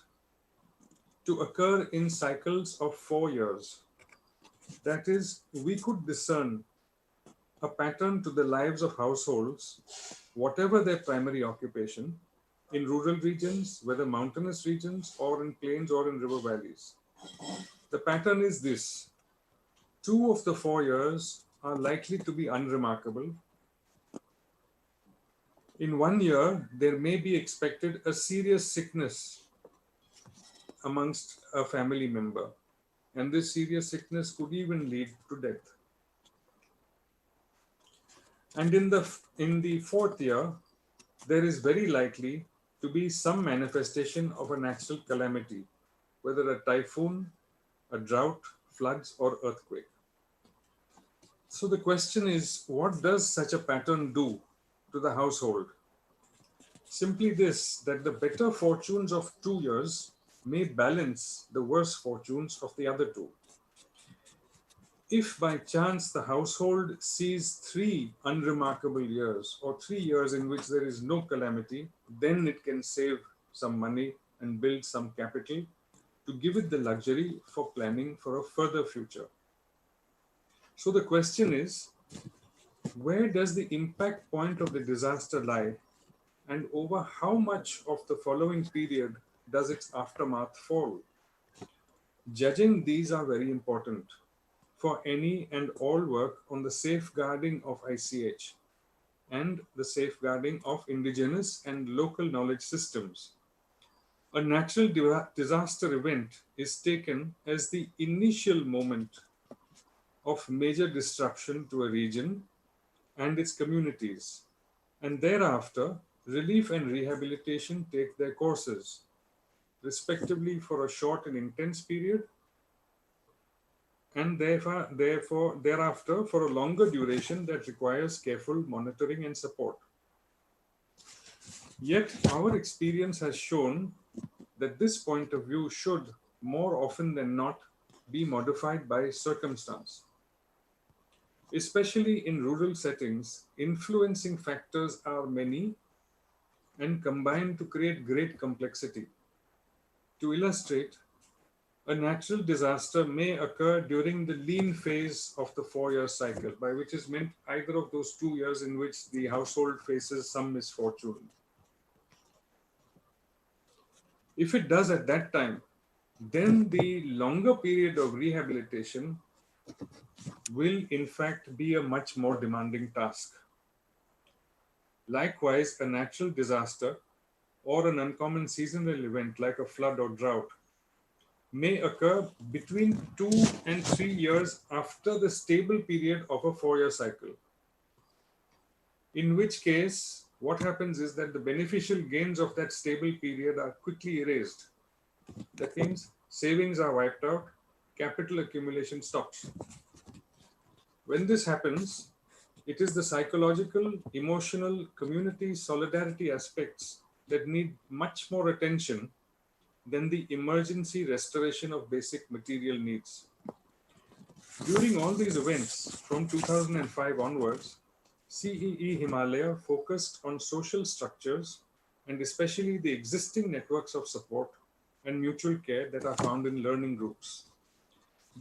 to occur in cycles of 4 years. That is, we could discern a pattern to the lives of households, whatever their primary occupation, in rural regions, whether mountainous regions or in plains or in river valleys. The pattern is this: 2 of the 4 years are likely to be unremarkable. In 1 year, there may be expected a serious sickness amongst a family member, and this serious sickness could even lead to death. And in the 4th year, there is very likely to be some manifestation of a natural calamity, whether a typhoon, a drought, floods, or earthquake. So the question is, what does such a pattern do to the household? Simply this, that the better fortunes of 2 years may balance the worse fortunes of the other 2. If by chance the household sees 3 unremarkable years or 3 years in which there is no calamity, then it can save some money and build some capital to give it the luxury for planning for a further future. So the question is, where does the impact point of the disaster lie, and over how much of the following period does its aftermath fall? Judging these are very important for any and all work on the safeguarding of ICH and the safeguarding of indigenous and local knowledge systems. A natural disaster event is taken as the initial moment of major disruption to a region and its communities, and thereafter relief and rehabilitation take their courses, respectively for a short and intense period, and therefore thereafter for a longer duration that requires careful monitoring and support. Yet our experience has shown that this point of view should, more often than not, be modified by circumstance. Especially in rural settings, influencing factors are many and combine to create great complexity. To illustrate, a natural disaster may occur during the lean phase of the 4-year cycle, by which is meant either of those 2 years in which the household faces some misfortune. If it does at that time, then the longer period of rehabilitation will in fact be a much more demanding task. Likewise, a natural disaster or an uncommon seasonal event like a flood or drought may occur between 2 and 3 years after the stable period of a 4-year cycle. In which case, what happens is that the beneficial gains of that stable period are quickly erased. That means savings are wiped out, capital accumulation stops. When this happens, it is the psychological, emotional, community solidarity aspects that need much more attention than the emergency restoration of basic material needs. During all these events, from 2005 onwards, CEE Himalaya focused on social structures and especially the existing networks of support and mutual care that are found in learning groups.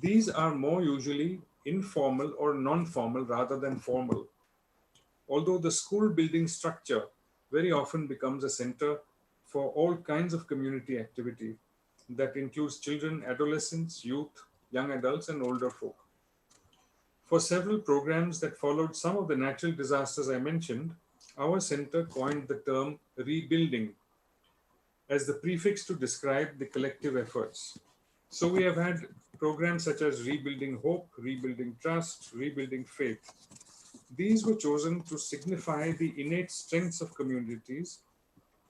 These are more usually informal or non-formal rather than formal. Although the school building structure very often becomes a center for all kinds of community activity that includes children, adolescents, youth, young adults, and older folk. For several programs that followed some of the natural disasters I mentioned, our center coined the term rebuilding as the prefix to describe the collective efforts. So we have had programs such as Rebuilding Hope, Rebuilding Trust, Rebuilding Faith. These were chosen to signify the innate strengths of communities,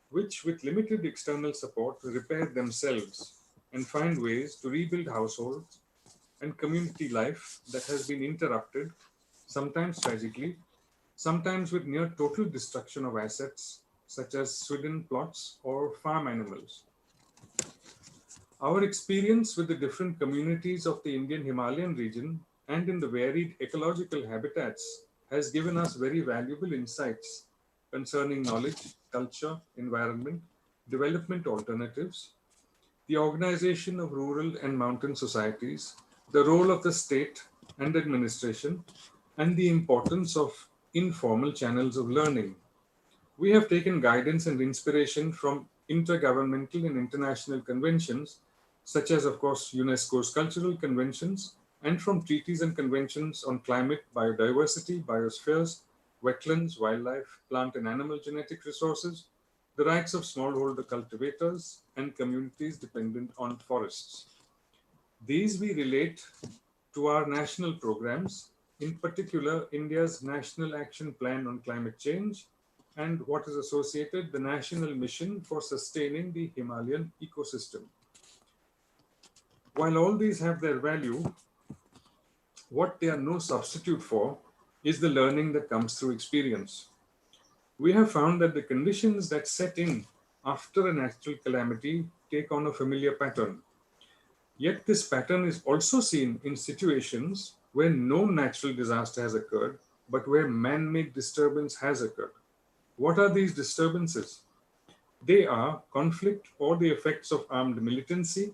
which with limited external support repair themselves and find ways to rebuild households and community life that has been interrupted, sometimes tragically, sometimes with near total destruction of assets such as swidden plots or farm animals. Our experience with the different communities of the Indian Himalayan region and in the varied ecological habitats has given us very valuable insights concerning knowledge, culture, environment, development alternatives, the organization of rural and mountain societies, the role of the state and administration, and the importance of informal channels of learning. We have taken guidance and inspiration from intergovernmental and international conventions, such as, of course, UNESCO's cultural conventions, and from treaties and conventions on climate, biodiversity, biospheres, wetlands, wildlife, plant and animal genetic resources, the rights of smallholder cultivators, and communities dependent on forests. These we relate to our national programs, in particular India's National Action Plan on Climate Change and what is associated, the National Mission for Sustaining the Himalayan Ecosystem. While all these have their value, what they are no substitute for is the learning that comes through experience. We have found that the conditions that set in after a natural calamity take on a familiar pattern. Yet this pattern is also seen in situations where no natural disaster has occurred, but where man-made disturbance has occurred. What are these disturbances? They are conflict or the effects of armed militancy,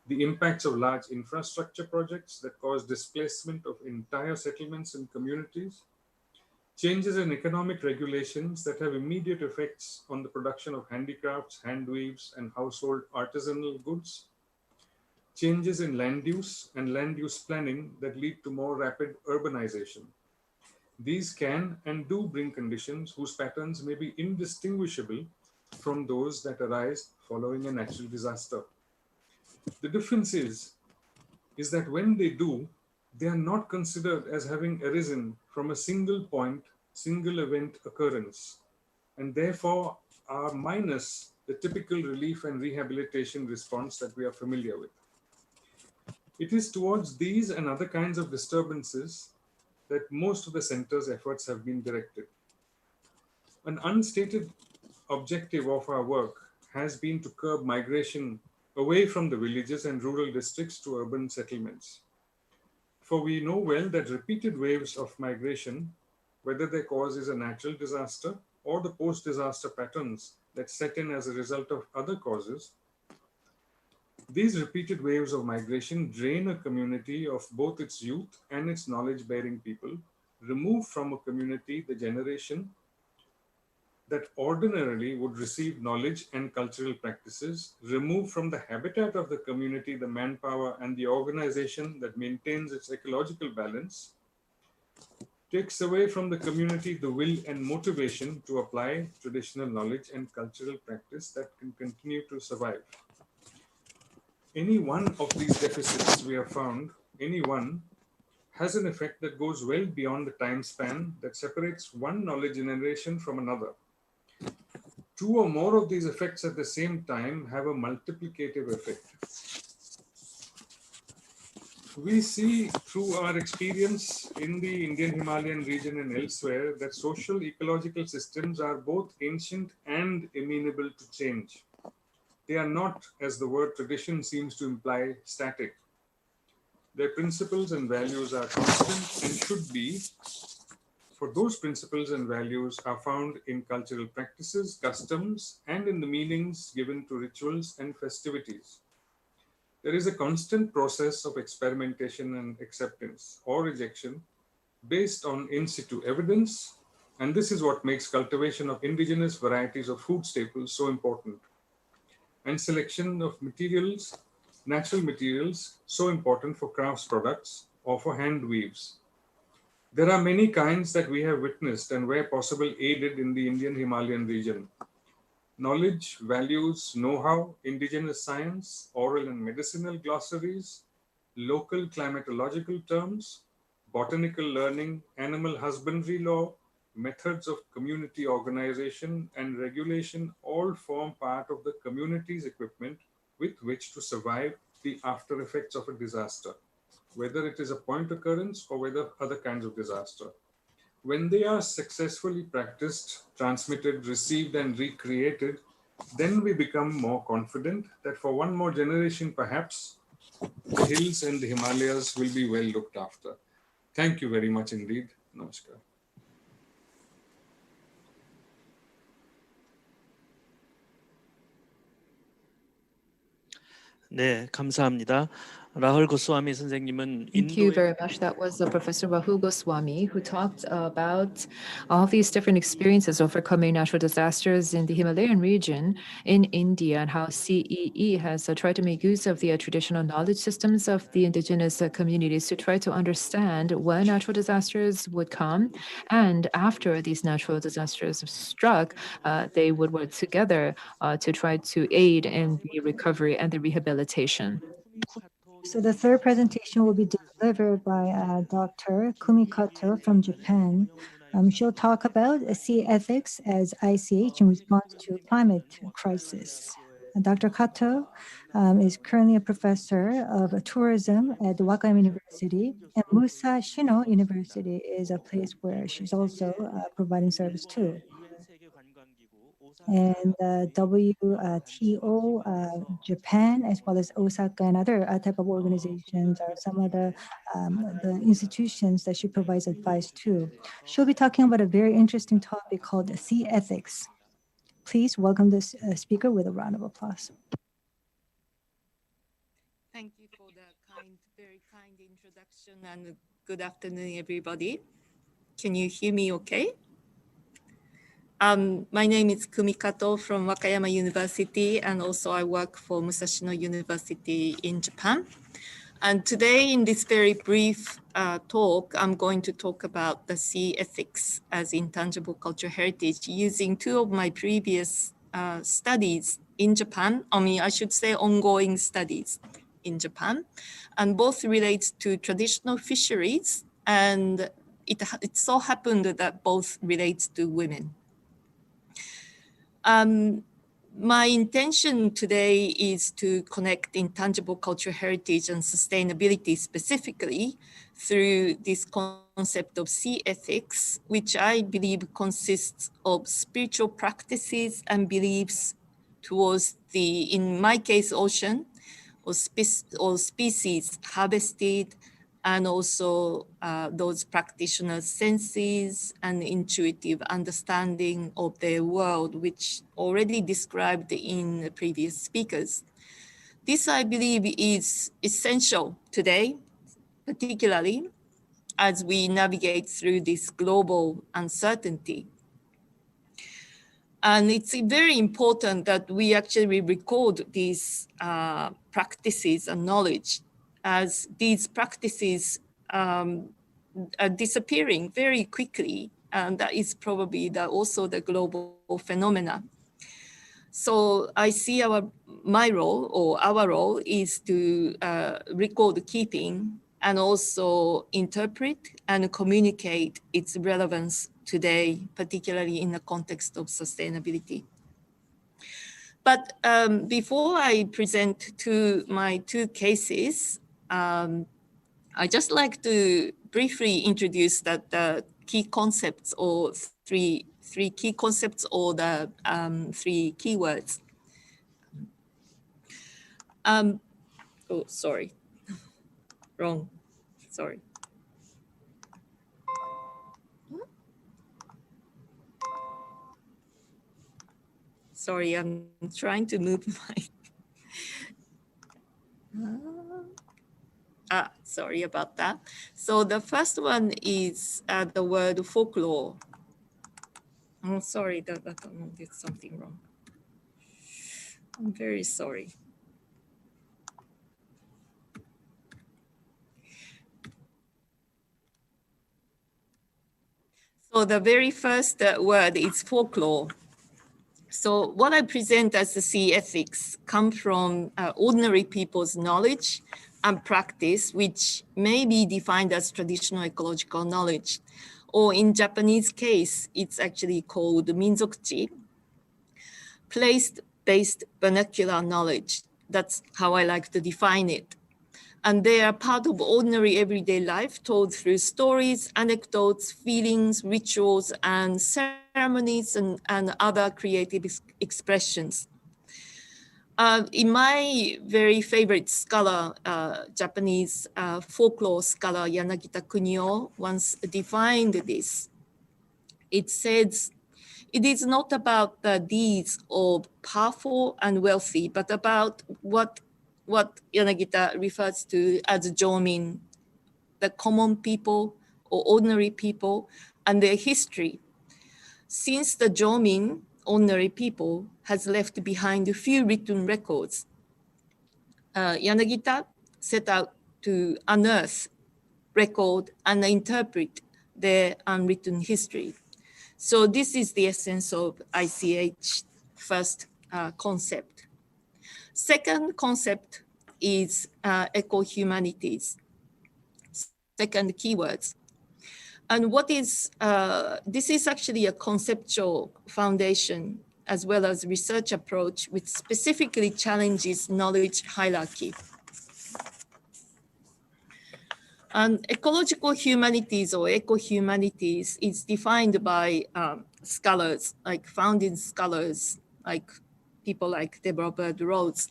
the impacts of large infrastructure projects that cause displacement of entire settlements and communities, changes in economic regulations that have immediate effects on the production of handicrafts, handweaves, and household artisanal goods, changes in land use and land use planning that lead to more rapid urbanization. These can and do bring conditions whose patterns may be indistinguishable from those that arise following a natural disaster. The difference is that when they do, they are not considered as having arisen from a single point, single event occurrence, and therefore are minus the typical relief and rehabilitation response that we are familiar with. It is towards these and other kinds of disturbances that most of the center's efforts have been directed. An unstated objective of our work has been to curb migration away from the villages and rural districts to urban settlements. For we know well that repeated waves of migration, whether their cause is a natural disaster or the post-disaster patterns that set in as a result of other causes, these repeated waves of migration drain a community of both its youth and its knowledge-bearing people, remove from a community the generation that ordinarily would receive knowledge and cultural practices, remove from the habitat of the community the manpower and the organization that maintains its ecological balance, takes away from the community the will and motivation to apply traditional knowledge and cultural practice that can continue to survive. Any one of these deficits we have found, any one, has an effect that goes well beyond the time span that separates one knowledge generation from another. Two or more of these effects at the same time have a multiplicative effect. We see through our experience in the Indian Himalayan region and elsewhere that social ecological systems are both ancient and amenable to change. They are not, as the word tradition seems to imply, static. Their principles and values are constant and should be, for those principles and values are found in cultural practices, customs, and in the meanings given to rituals and festivities. There is a constant process of experimentation and acceptance or rejection based on in situ evidence, and this is what makes cultivation of indigenous varieties of food staples so important, and selection of materials, natural materials, so important for crafts products or for hand weaves. There are many kinds that we have witnessed and where possible aided in the Indian Himalayan region. Knowledge, values, know-how, indigenous science, oral and medicinal glossaries, local climatological terms, botanical learning, animal husbandry law, methods of community organization and regulation all form part of the community's equipment with which to survive the after effects of a disaster, whether it is a point occurrence or whether other kinds of disaster. When they are successfully practiced, transmitted, received, and recreated, then we become more confident that for one more generation, perhaps, the hills and the Himalayas will be well looked after. Thank you very much indeed. Namaskar. 네, 감사합니다. 라훌 고스와미 선생님은 Thank you 인도의 very much. That was Professor Rahul Goswami, who talked about all these different experiences overcoming natural disasters in the Himalayan region in India and how CEE has tried to make use of the traditional knowledge systems of the indigenous communities to try to understand when natural disasters would come. And after these natural disasters struck, they would work together to try to aid in the recovery and the rehabilitation. So the third presentation will be delivered by Dr. Kumikato from Japan. She'll talk about sea ethics as ICH in response to climate crisis. Dr. Kato is currently a professor of tourism at Wakayama University, and Musa Shino University is a place where she's also providing service too. And WTO, Japan, as well as Osaka and other type of organizations are some of the institutions that she provides advice to. She'll be talking about a very interesting topic called sea ethics. Please welcome this speaker with a round of applause. Thank you for the very kind introduction, and good afternoon, everybody. Can you hear me okay? My name is Kumikato from Wakayama University, and also I work for Musashino University in Japan. And today in this very brief talk, I'm going to talk about the sea ethics as intangible cultural heritage using two of my previous studies in Japan. I should say ongoing studies in Japan, and both relates to traditional fisheries, and it so happened that both relates to women. My intention today is to connect intangible cultural heritage and sustainability specifically through this concept of sea ethics, which I believe consists of spiritual practices and beliefs towards in my case, ocean or species harvested, and also those practitioners' senses and intuitive understanding of their world, which already described in the previous speakers. This, I believe, is essential today, particularly as we navigate through this global uncertainty. And it's very important that we actually record these practices and knowledge, as these practices disappearing very quickly. And that is probably also the global phenomena. So I see my role or our role is to record keeping and also interpret and communicate its relevance today, particularly in the context of sustainability. But before I present my two cases, I just like to briefly introduce the key concepts or three key concepts or the three keywords. Oh, sorry, wrong, sorry. Sorry, I'm trying to move my, sorry about that. So the first one is the word folklore. I'm sorry that I did something wrong. I'm very sorry. So the very first word is folklore. So what I present as the sea ethics come from ordinary people's knowledge and practice, which may be defined as traditional ecological knowledge, or in Japanese case, it's actually called minzokuchi, place-based vernacular knowledge. That's how I like to define it. And they are part of ordinary everyday life told through stories, anecdotes, feelings, rituals, and ceremonies and other creative expressions. In my very favorite scholar, Japanese folklore scholar Yanagita Kunio once defined this. It says, it is not about the deeds of powerful and wealthy, but about what Yanagita refers to as jomin, the common people or ordinary people and their history. Since the jomin, ordinary people, has left behind a few written records, Yanagita set out to unearth, record, and interpret their unwritten history. So this is the essence of ICH first concept. Second concept is eco-humanities. Second keywords. And what is, this is actually a conceptual foundation as well as research approach which specifically challenges knowledge hierarchy. And ecological humanities or eco-humanities is defined by scholars, like founding scholars, like people like Deborah Bird Rhodes,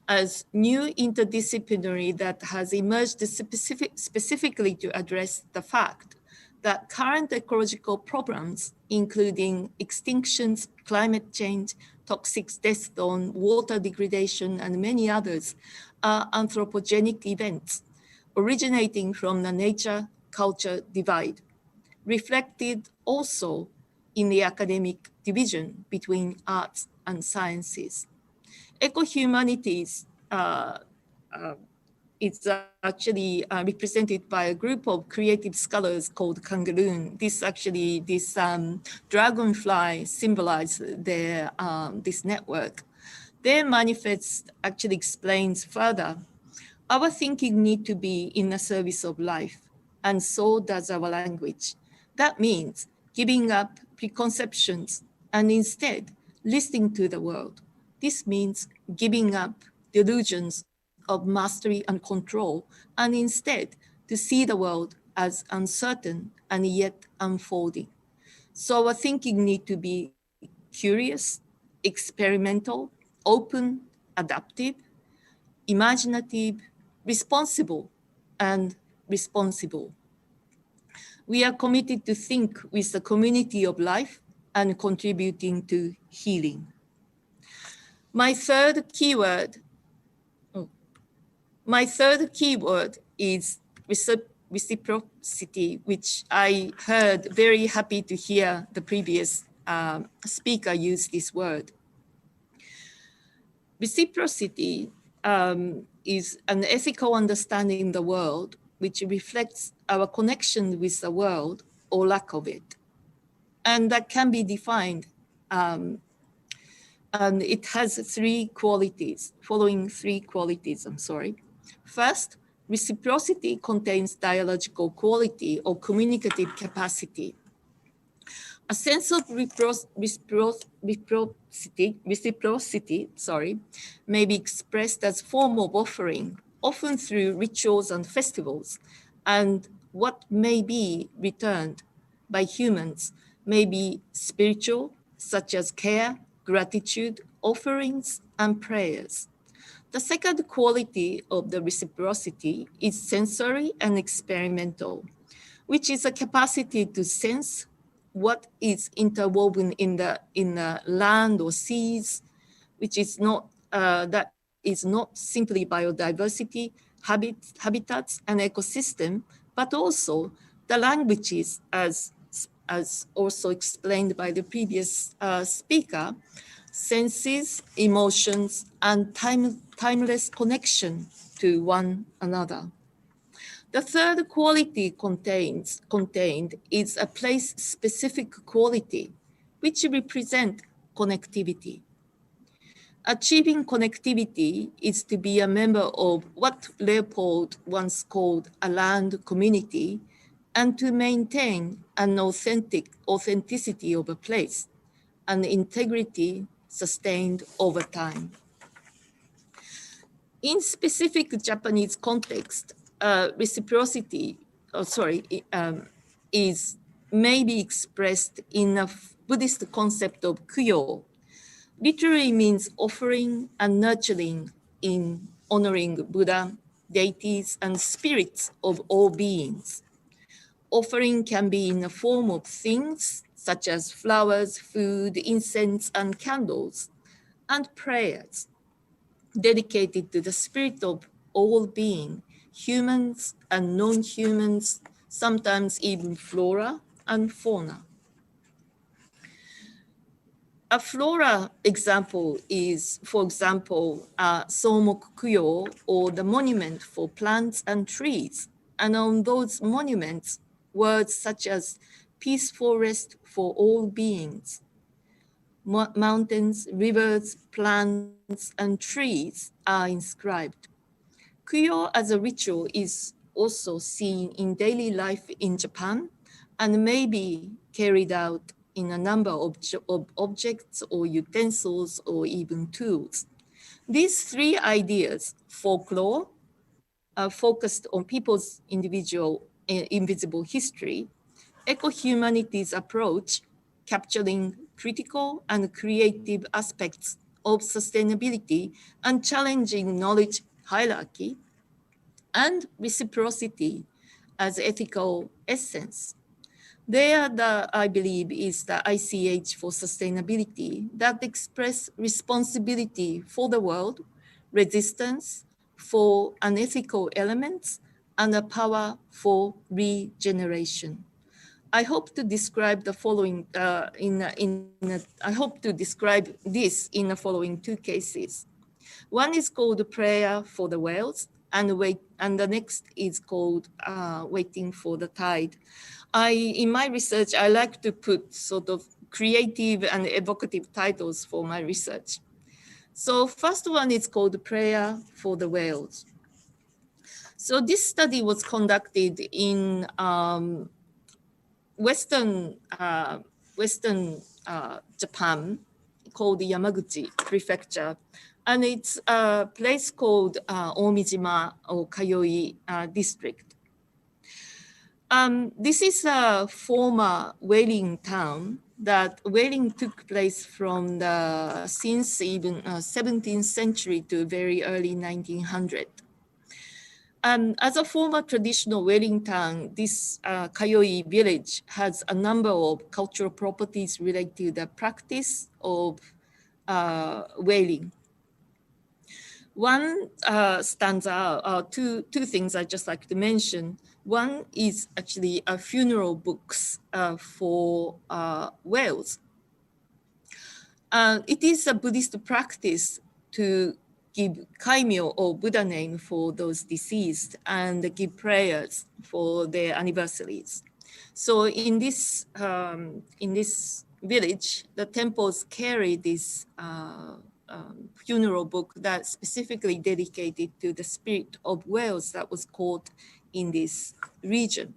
as new interdisciplinary that has emerged specifically to address the fact that current ecological problems, including extinctions, climate change, toxic death zone, water degradation, and many others, are anthropogenic events originating from the nature-culture divide, reflected also in the academic division between arts and sciences. Eco-humanities is actually represented by a group of creative scholars called Kangaroon. This dragonfly symbolizes their this network. Their manifest actually explains further, our thinking need to be in the service of life, and so does our language. That means giving up preconceptions and instead listening to the world. This means giving up delusions of mastery and control, and instead to see the world as uncertain and yet unfolding. So our thinking need to be curious, experimental, open, adaptive, imaginative, responsible, and responsible. We are committed to think with the community of life and contributing to healing. My third keyword is reciprocity, which I heard very happy to hear the previous speaker use this word. Reciprocity is an ethical understanding of the world which reflects our connection with the world or lack of it. And that can be defined, and it has following three qualities, I'm sorry. First, reciprocity contains dialogical quality or communicative capacity. A sense of reciprocity, may be expressed as form of offering, often through rituals and festivals, and what may be returned by humans may be spiritual, such as care, gratitude, offerings, and prayers. The second quality of the reciprocity is sensory and experimental, which is a capacity to sense what is interwoven in the land or seas, which is not that is not simply biodiversity, habitats, and ecosystem, but also the languages, as also explained by the previous speaker, senses, emotions, and timeless connection to one another. The third quality contained is a place-specific quality, which represent connectivity. Achieving connectivity is to be a member of what Leopold once called a land community, and to maintain an authenticity of a place, an integrity sustained over time. In specific Japanese context, reciprocity, may be expressed in a Buddhist concept of kuyo. Literally means offering and nurturing in honoring Buddha, deities, and spirits of all beings. Offering can be in the form of things such as flowers, food, incense, and candles, and prayers dedicated to the spirit of all being, humans and non-humans, sometimes even flora and fauna. A flora example is, for example, Somoku-kyo, or the monument for plants and trees. And on those monuments, words such as peaceful rest for all beings, mountains, rivers, plants, and trees are inscribed. Kuyo as a ritual is also seen in daily life in Japan and may be carried out in a number of objects or utensils or even tools. These three ideas, folklore, focused on people's individual invisible history, eco-humanities approach, capturing critical and creative aspects of sustainability and challenging knowledge hierarchy, and reciprocity as ethical essence. There, I believe, is the ICH for sustainability that express responsibility for the world, resistance for unethical elements, and a power for regeneration. I hope to describe the following I hope to describe this in the following two cases. One is called Prayer for the Whales, and the next is called Waiting for the Tide. In my research, I like to put sort of creative and evocative titles for my research. So first one is called Prayer for the Whales. So this study was conducted in Western Japan, called Yamaguchi Prefecture. And it's a place called Omijima or Kayoi district. This is a former whaling town that whaling took place from since even 17th century to very early 1900. As a former traditional whaling town, this Kayoi village has a number of cultural properties related to the practice of whaling. One stands out, two things I'd just like to mention. One is actually funeral books for whales. It is a Buddhist practice to give kaimyo or Buddha name for those deceased and give prayers for their anniversaries. So in this village, the temples carry this funeral book that's specifically dedicated to the spirit of whales that was caught in this region.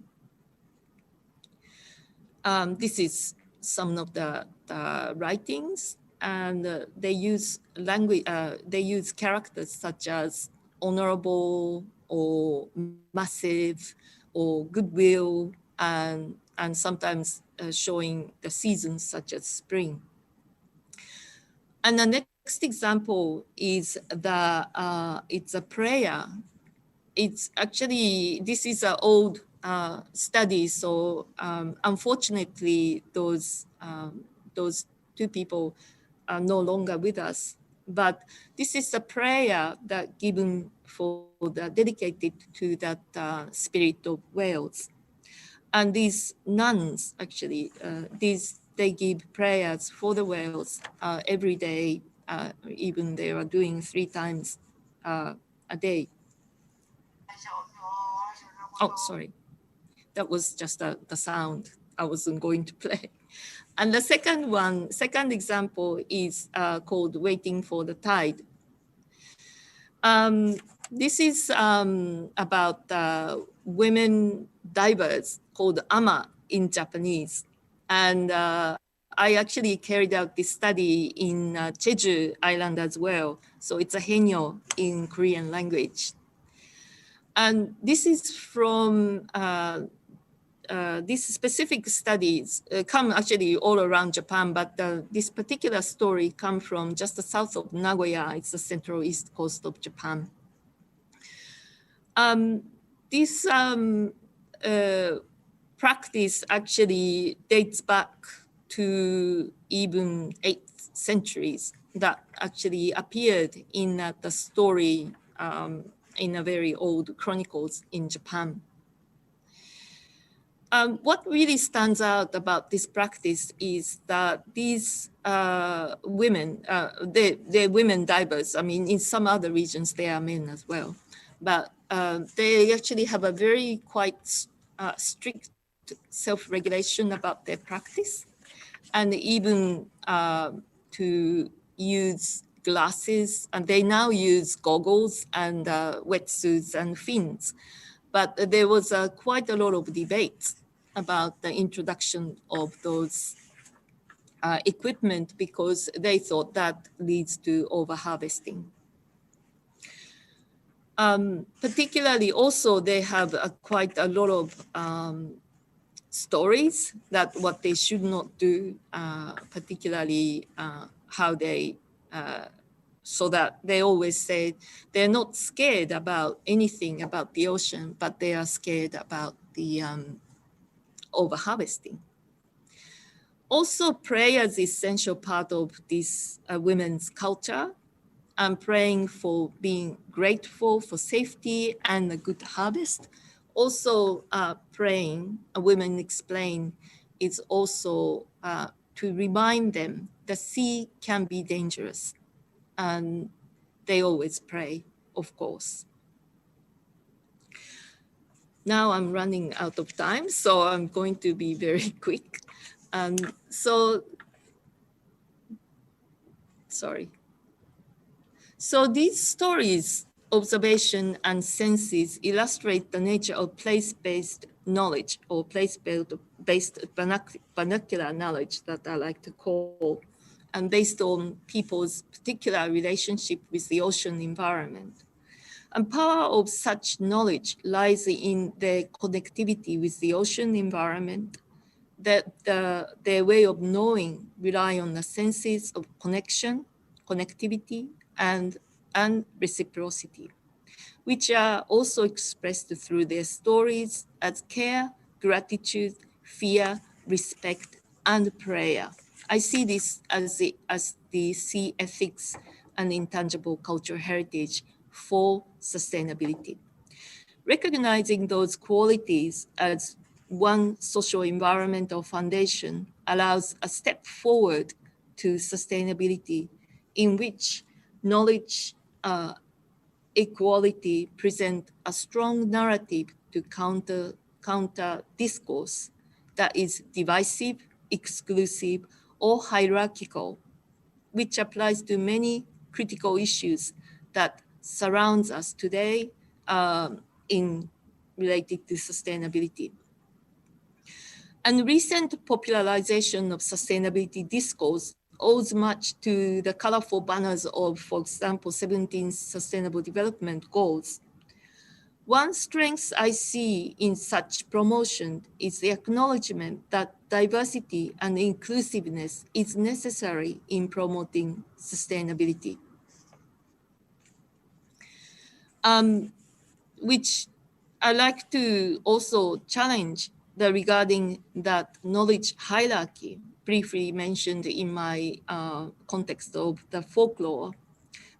This is some of the writings, and they use language. They use characters such as honorable or massive or goodwill, and sometimes showing the seasons such as spring. And the next example is it's a prayer. It's actually, this is an old study, so unfortunately those two people are no longer with us. But this is a prayer that given for dedicated to that spirit of whales. And these nuns actually, they give prayers for the whales every day, even they are doing 3 times a day. Oh, sorry. That was just the sound I wasn't going to play. And the second example is called Waiting for the Tide. This is about women divers called ama in Japanese. And I actually carried out this study in Jeju Island as well. So it's a henyo in Korean language. And this is from these specific studies come actually all around Japan, but this particular story comes from just the south of Nagoya. It's the central east coast of Japan. This practice actually dates back to even 8th centuries that actually appeared in the story in a very old chronicles in Japan. What really stands out about this practice is that these women, they're women divers. I mean, in some other regions, they are men as well. But they actually have a very quite strict self-regulation about their practice. And even to use glasses, and they now use goggles and wetsuits and fins. But there was quite a lot of debate about the introduction of those equipment because they thought that leads to overharvesting. Particularly also they have quite a lot of stories that what they should not do, particularly how they, so that they always say they're not scared about anything about the ocean, but they are scared about the overharvesting. Also, prayer is an essential part of this women's culture. And praying for being grateful for safety and a good harvest. Also praying, women explain, is also to remind them the sea can be dangerous. And they always pray, of course. Now I'm running out of time, so I'm going to be very quick. So these stories, observation and senses illustrate the nature of place-based knowledge or place-based vernacular knowledge that I like to call, and based on people's particular relationship with the ocean environment. And power of such knowledge lies in their connectivity with the ocean environment, that their way of knowing rely on the senses of connection, connectivity, and reciprocity, which are also expressed through their stories as care, gratitude, fear, respect, and prayer. I see this as the sea ethics and intangible cultural heritage for sustainability. Recognizing those qualities as one social environmental foundation allows a step forward to sustainability in which knowledge equality present a strong narrative to counter discourse that is divisive, exclusive, or hierarchical, which applies to many critical issues that surrounds us today in related to sustainability. And recent popularization of sustainability discourse owes much to the colorful banners of, for example, 17 Sustainable Development Goals. One strength I see in such promotion is the acknowledgement that diversity and inclusiveness is necessary in promoting sustainability. Which I like to also challenge regarding that knowledge hierarchy briefly mentioned in my context of the folklore.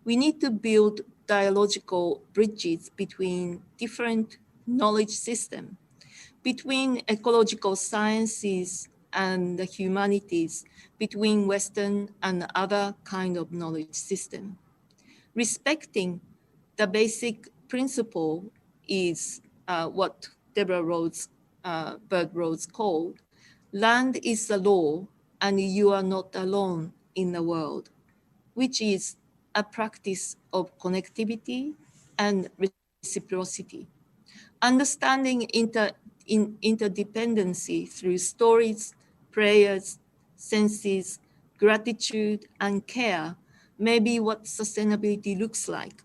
We need to build dialogical bridges between different knowledge systems, between ecological sciences and the humanities, between Western and other kind of knowledge system. Respecting the basic principle is what Deborah Bird Rhodes called, land is the law and you are not alone in the world, which is a practice of connectivity and reciprocity. Understanding interdependency through stories, prayers, senses, gratitude, and care may be what sustainability looks like.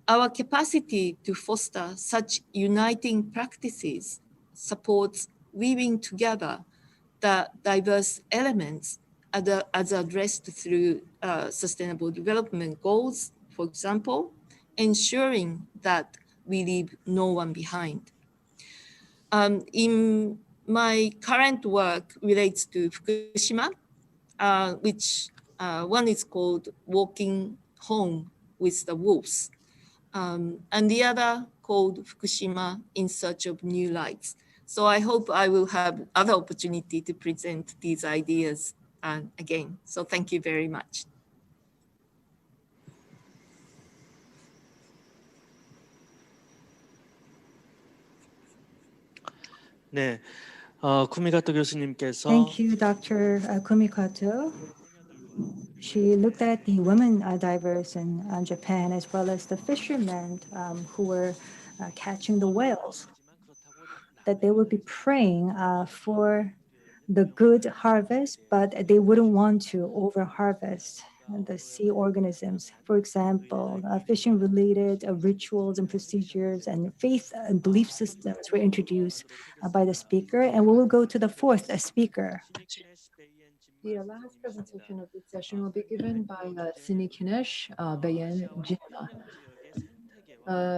Our capacity to foster such uniting practices supports weaving together the diverse elements as addressed through Sustainable Development Goals, for example, ensuring that we leave no one behind. In my current work relates to Fukushima, which one is called Walking Home with the Wolves, and the other called Fukushima in Search of New Lights. So I hope I will have other opportunity to present these ideas again. So thank you very much. 네, 쿠미가토 교수님께서 Thank you, Dr. Kumikato. She looked at the women divers in Japan, as well as the fishermen who were catching the whales, that they would be praying for the good harvest, but they wouldn't want to over-harvest the sea organisms. For example, fishing-related rituals and procedures and faith and belief systems were introduced by the speaker. And we will go to the fourth speaker. The last presentation of this session will be given by Sini Kinesh, Bayan Jinma.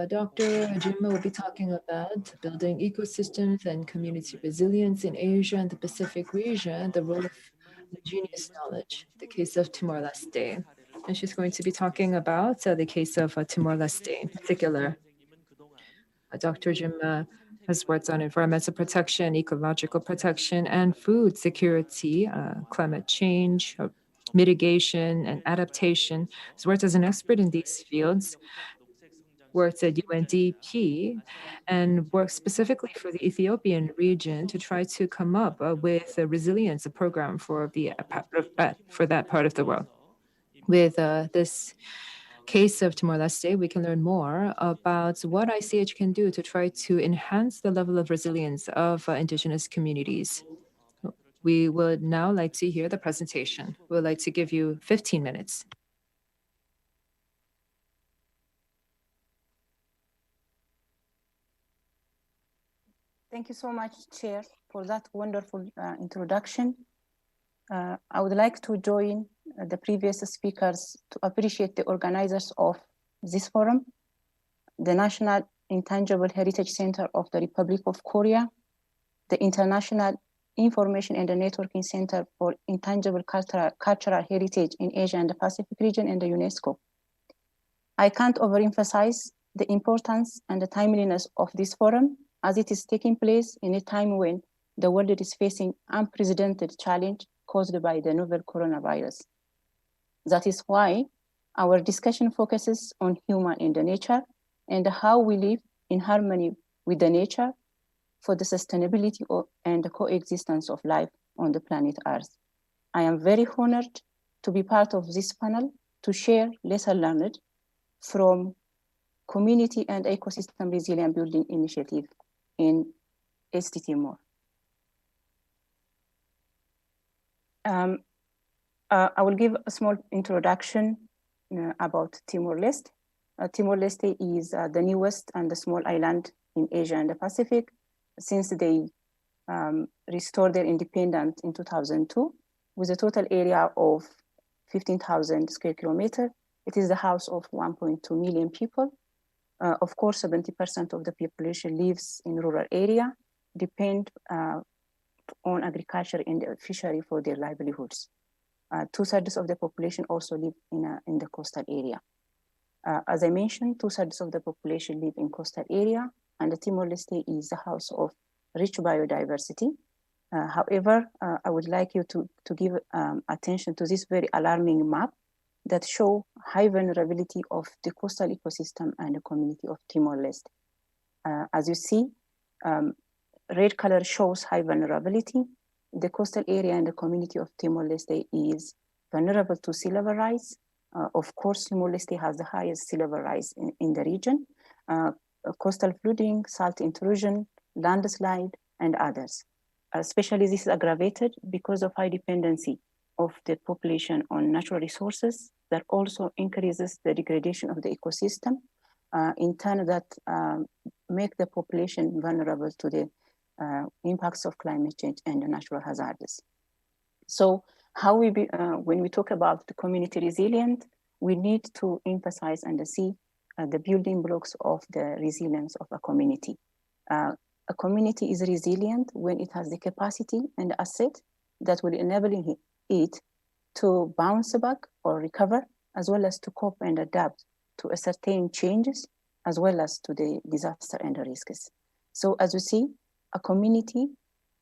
Dr. Jinma will be talking about building ecosystems and community resilience in Asia and the Pacific region, the role of indigenous knowledge, the case of Timor-Leste. And she's going to be talking about the case of Timor-Leste in particular. Dr. Jinma has worked on environmental protection, ecological protection, and food security, climate change, mitigation, and adaptation. He's worked as an expert in these fields, worked at UNDP, and worked specifically for the Ethiopian region to try to come up with a resilience program for that part of the world. With this case of Timor-Leste, we can learn more about what ICH can do to try to enhance the level of resilience of indigenous communities. We would now like to hear the presentation. We would like to give you 15 minutes. Thank you so much, Chair, for that wonderful introduction. I would like to join the previous speakers to appreciate the organizers of this forum, the National Intangible Heritage Center of the Republic of Korea, the International Information and Networking Center for Intangible Cultural Heritage in Asia and the Pacific region, and the UNESCO. I can't overemphasize the importance and the timeliness of this forum, as it is taking place in a time when the world is facing unprecedented challenge caused by the novel coronavirus. That is why Our discussion focuses on human and the nature and how we live in harmony with the nature for the sustainability and the coexistence of life on the planet Earth. I am very honored to be part of this panel to share lessons learned from Community and Ecosystem Resilient Building Initiative in East Timor. I will give a small introduction about Timor-Leste. Timor-Leste is the newest and the small island in Asia and the Pacific since they restored their independence in 2002 with a total area of 15,000 square kilometers. It is the house of 1.2 million people. Of course, 70% of the population lives in rural area, depend on agriculture and fishery for their livelihoods. 2/3 of the population also live in the coastal area. As I mentioned, 2/3 of the population live in coastal area, and the Timor-Leste is the house of rich biodiversity. However, I would like you to give attention to this very alarming map that show high vulnerability of the coastal ecosystem and the community of Timor-Leste. As you see, red color shows high vulnerability. The coastal area and the community of Timor-Leste is vulnerable to sea level rise. Of course, Timor-Leste has the highest sea level rise in the region. Coastal flooding, salt intrusion, landslide, and others. Especially this is aggravated because of high dependency of the population on natural resources that also increases the degradation of the ecosystem, in turn that make the population vulnerable to the impacts of climate change and the natural hazards. So how when we talk about the community resilient, we need to emphasize and see the building blocks of the resilience of a community. A community is resilient when it has the capacity and asset that will enable it to bounce back or recover, as well as to cope and adapt to certain changes, as well as to the disaster and the risks. So as you see, a community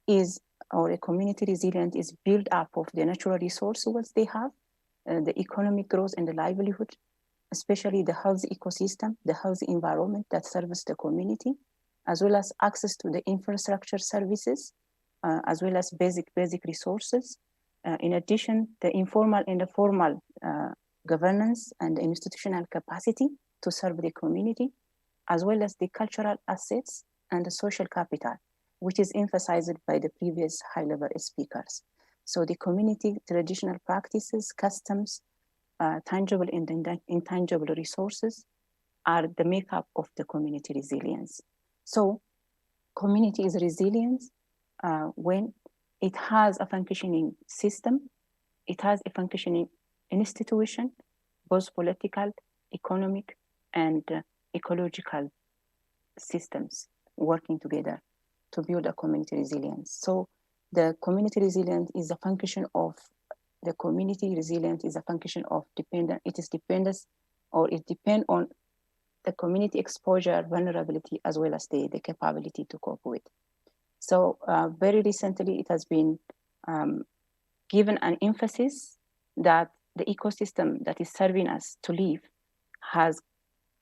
a community resilient is built up of the natural resources they have, the economic growth and the livelihood, especially the healthy ecosystem, the healthy environment that serves the community, as well as access to the infrastructure services, as well as basic resources. In addition, the informal and the formal governance and institutional capacity to serve the community, as well as the cultural assets and the social capital, which is emphasized by the previous high-level speakers. So the community traditional practices, customs, tangible and intangible resources are the makeup of the community resilience. So community is resilient when it has a functioning system, it has a functioning institution, both political, economic, and ecological systems working together to build a community resilience. So the community resilience is a function of the community resilience is a function of dependent, it is dependence, or it depends on the community exposure, vulnerability, as well as the capability to cope with. So very recently, it has been given an emphasis that the ecosystem that is serving us to live has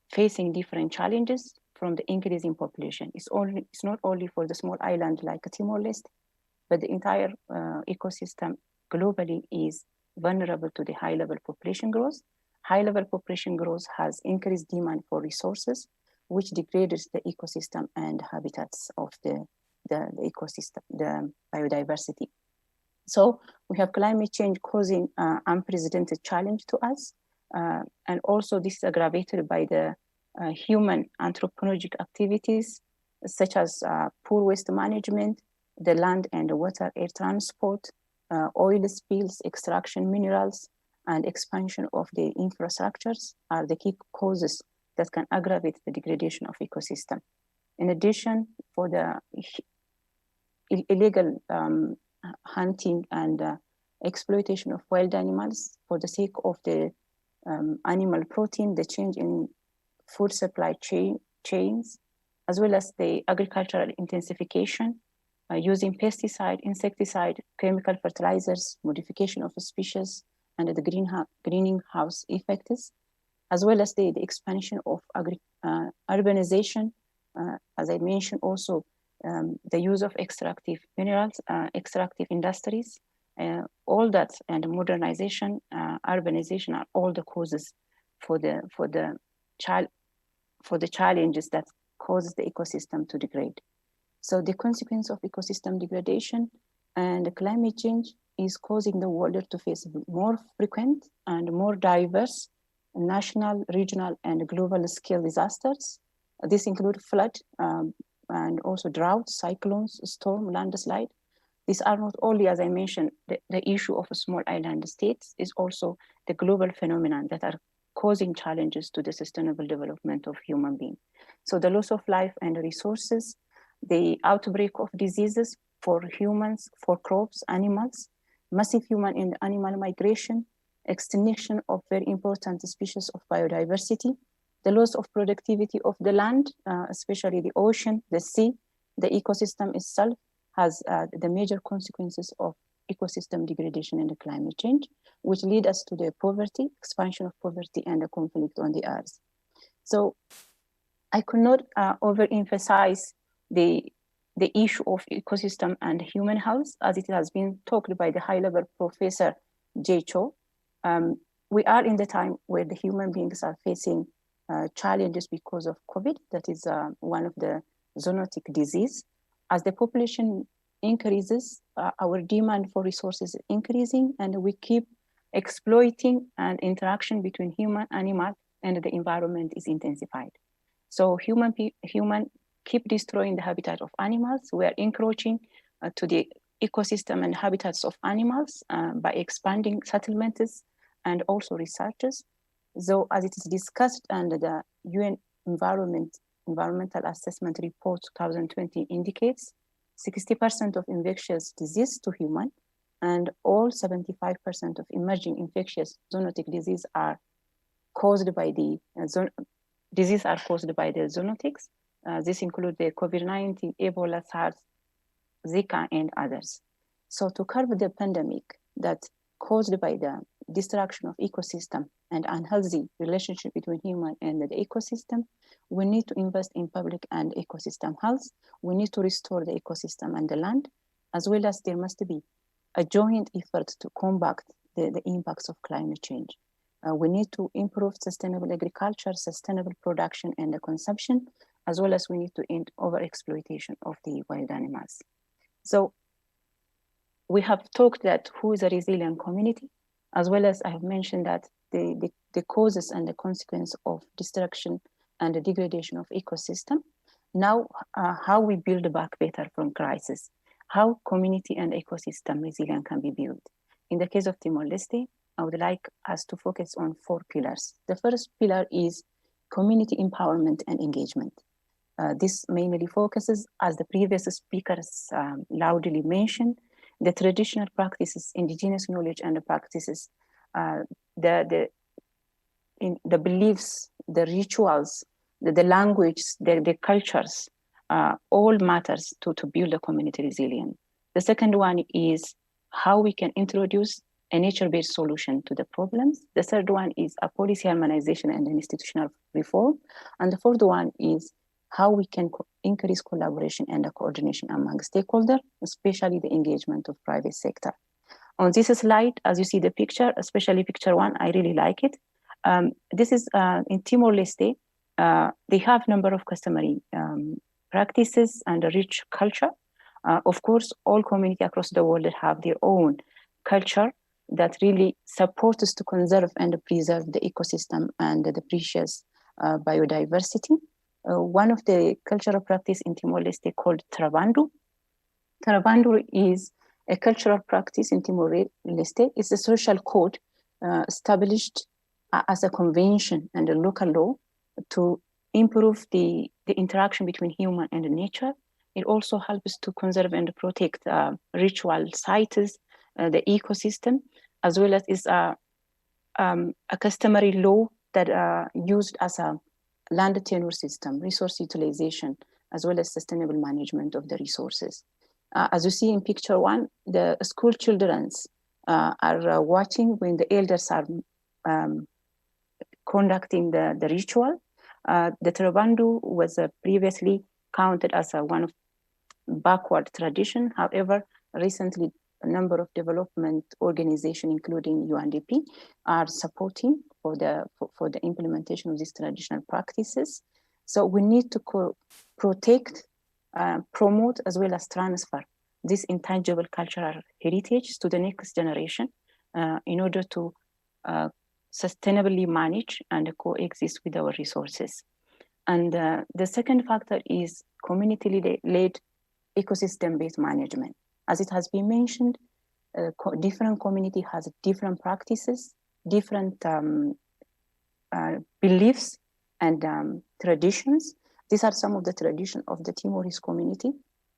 facing different challenges from the increasing population. It's not only for the small island like Timor-Leste, but the entire ecosystem globally is vulnerable to the high-level population growth. High-level population growth has increased demand for resources, which degrades the ecosystem and habitats of the ecosystem, the biodiversity. So we have climate change causing unprecedented challenge to us. And also this is aggravated by the human anthropogenic activities, such as poor waste management, the land and the water air transport, oil spills, extraction minerals, and expansion of the infrastructures are the key causes that can aggravate the degradation of ecosystem. In addition, for the illegal hunting and exploitation of wild animals for the sake of the animal protein, the change in food supply chains, as well as the agricultural intensification, using pesticide, insecticide, chemical fertilizers, modification of species, and the greenhouse effects as well as the expansion of urbanization, as I mentioned also, the use of extractive minerals, extractive industries, all that, and modernization, urbanization are all the causes for the challenges that causes the ecosystem to degrade. So the consequence of ecosystem degradation and climate change is causing the world to face more frequent and more diverse national, regional, and global scale disasters. This include flood and also drought, cyclones, storm, landslide. These are not only, as I mentioned, the issue of a small island states, is also the global phenomenon that are causing challenges to the sustainable development of human beings. So the loss of life and resources, the outbreak of diseases for humans, for crops, animals, massive human and animal migration, extinction of very important species of biodiversity, the loss of productivity of the land, especially the ocean, the sea, the ecosystem itself has the major consequences of ecosystem degradation and the climate change, which lead us to the poverty, expansion of poverty and the conflict on the earth. So I could not overemphasize the issue of ecosystem and human health, as it has been talked by the high-level Professor Jay Cho. We are in the time where the human beings are facing challenges because of COVID. That is one of the zoonotic disease. As the population increases, our demand for resources is increasing, and we keep exploiting, and interaction between human, animal, and the environment is intensified. So human keep destroying the habitat of animals. We are encroaching to the ecosystem and habitats of animals by expanding settlements and also researches. So as it is discussed under the UN Environmental Assessment Report 2020 indicates 60% of infectious disease to human, and all 75% of emerging infectious zoonotic disease are caused by the zoonotics. This includes the COVID-19, Ebola, SARS, Zika, and others. So to curb the pandemic that caused by the destruction of ecosystem and unhealthy relationship between human and the ecosystem, we need to invest in public and ecosystem health. We need to restore the ecosystem and the land, as well as there must be a joint effort to combat the impacts of climate change. We need to improve sustainable agriculture, sustainable production and the consumption, as well as we need to end overexploitation of the wild animals. So we have talked that who is a resilient community, as well as I have mentioned that the causes and the consequence of destruction and the degradation of ecosystem. Now, how we build back better from crisis, how community and ecosystem resilience can be built. In the case of Timor-Leste, I would like us to focus on 4 pillars. The first pillar is community empowerment and engagement. This mainly focuses, as the previous speakers loudly mentioned, the traditional practices, indigenous knowledge and the practices, the beliefs, the rituals, the language, the cultures, all matters to build a community resilience. The second one is how we can introduce a nature-based solution to the problems. The third one is a policy harmonization and institutional reform. And the fourth one is how we can increase collaboration and the coordination among stakeholders, especially the engagement of private sector. On this slide, as you see the picture, especially picture 1, I really like it. This is in Timor-Leste. They have number of customary practices and a rich culture. Of course, all communities across the world have their own culture that really supports us to conserve and preserve the ecosystem and the precious biodiversity. One of the cultural practice in Timor-Leste called Travandu. Travandu is a cultural practice in Timor-Leste. It's a social code established as a convention and a local law to improve the interaction between human and nature. It also helps to conserve and protect ritual sites, the ecosystem, as well as is a customary law that used as a land tenure system, resource utilization, as well as sustainable management of the resources. As you see in picture 1, the school children are watching when the elders are conducting the ritual. The Tarabandu was previously counted as one of backward tradition. However, recently a number of development organizations, including UNDP, are supporting for the implementation of these traditional practices. So we need to protect, promote, as well as transfer this intangible cultural heritage to the next generation in order to sustainably manage and coexist with our resources. And the second factor is community-led ecosystem-based management. As it has been mentioned, different community has different practices, different beliefs and traditions. These are some of the traditions of the Timorese community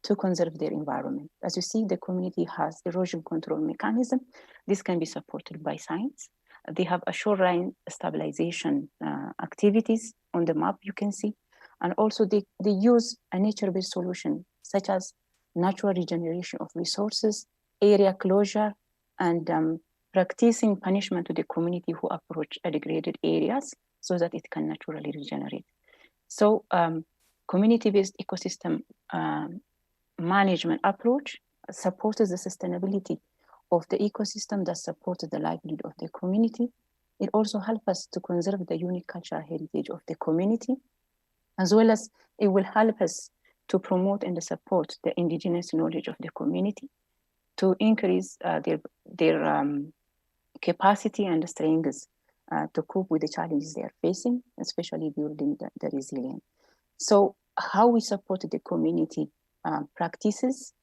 to conserve their environment. As you see, the community has erosion control mechanism. This can be supported by science. They have a shoreline stabilization activities on the map you can see. And also they use a nature-based solution such as natural regeneration of resources, area closure, and practicing punishment to the community who approach degraded areas so that it can naturally regenerate. So community-based ecosystem management approach supports the sustainability of the ecosystem that supports the livelihood of the community. It also helps us to conserve the unique cultural heritage of the community, as well as it will help us to promote and support the indigenous knowledge of the community, to increase their capacity and strengths to cope with the challenges they are facing, especially building the resilience. So how we support the community practices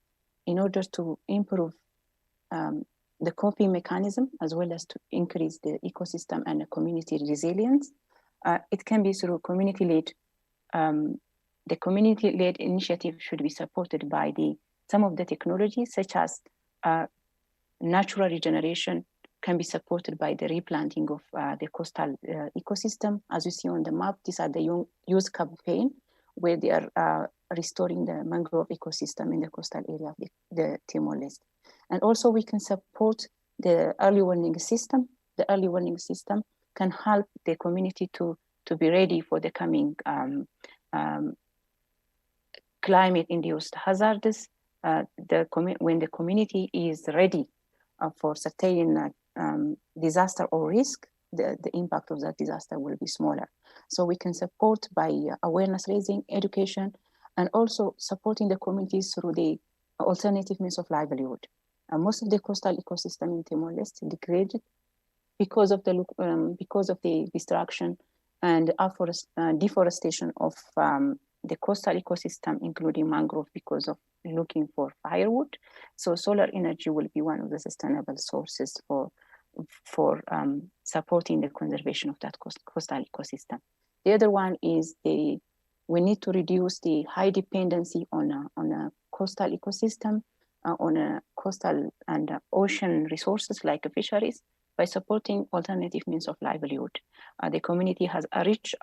in order to improve the coping mechanism, as well as to increase the ecosystem and the community resilience. It can be through community-led. The community-led initiative should be supported by some of the technologies, such as natural regeneration can be supported by the replanting of the coastal ecosystem. As you see on the map, these are the youth campaign where they are restoring the mangrove ecosystem in the coastal area of the Timor-Leste. And also we can support the early warning system. The early warning system can help the community to be ready for the coming climate-induced hazards. When the community is ready for certain disaster or risk, the impact of that disaster will be smaller. So we can support by awareness raising, education, and also supporting the communities through the alternative means of livelihood. Most of the coastal ecosystem in Timor-Leste degraded because of the destruction and deforestation of the coastal ecosystem, including mangrove, because of looking for firewood. So solar energy will be one of the sustainable sources for supporting the conservation of that coastal ecosystem. The other one is we need to reduce the high dependency on a coastal ecosystem, on a coastal and ocean resources like fisheries, by supporting alternative means of livelihood. The community has a rich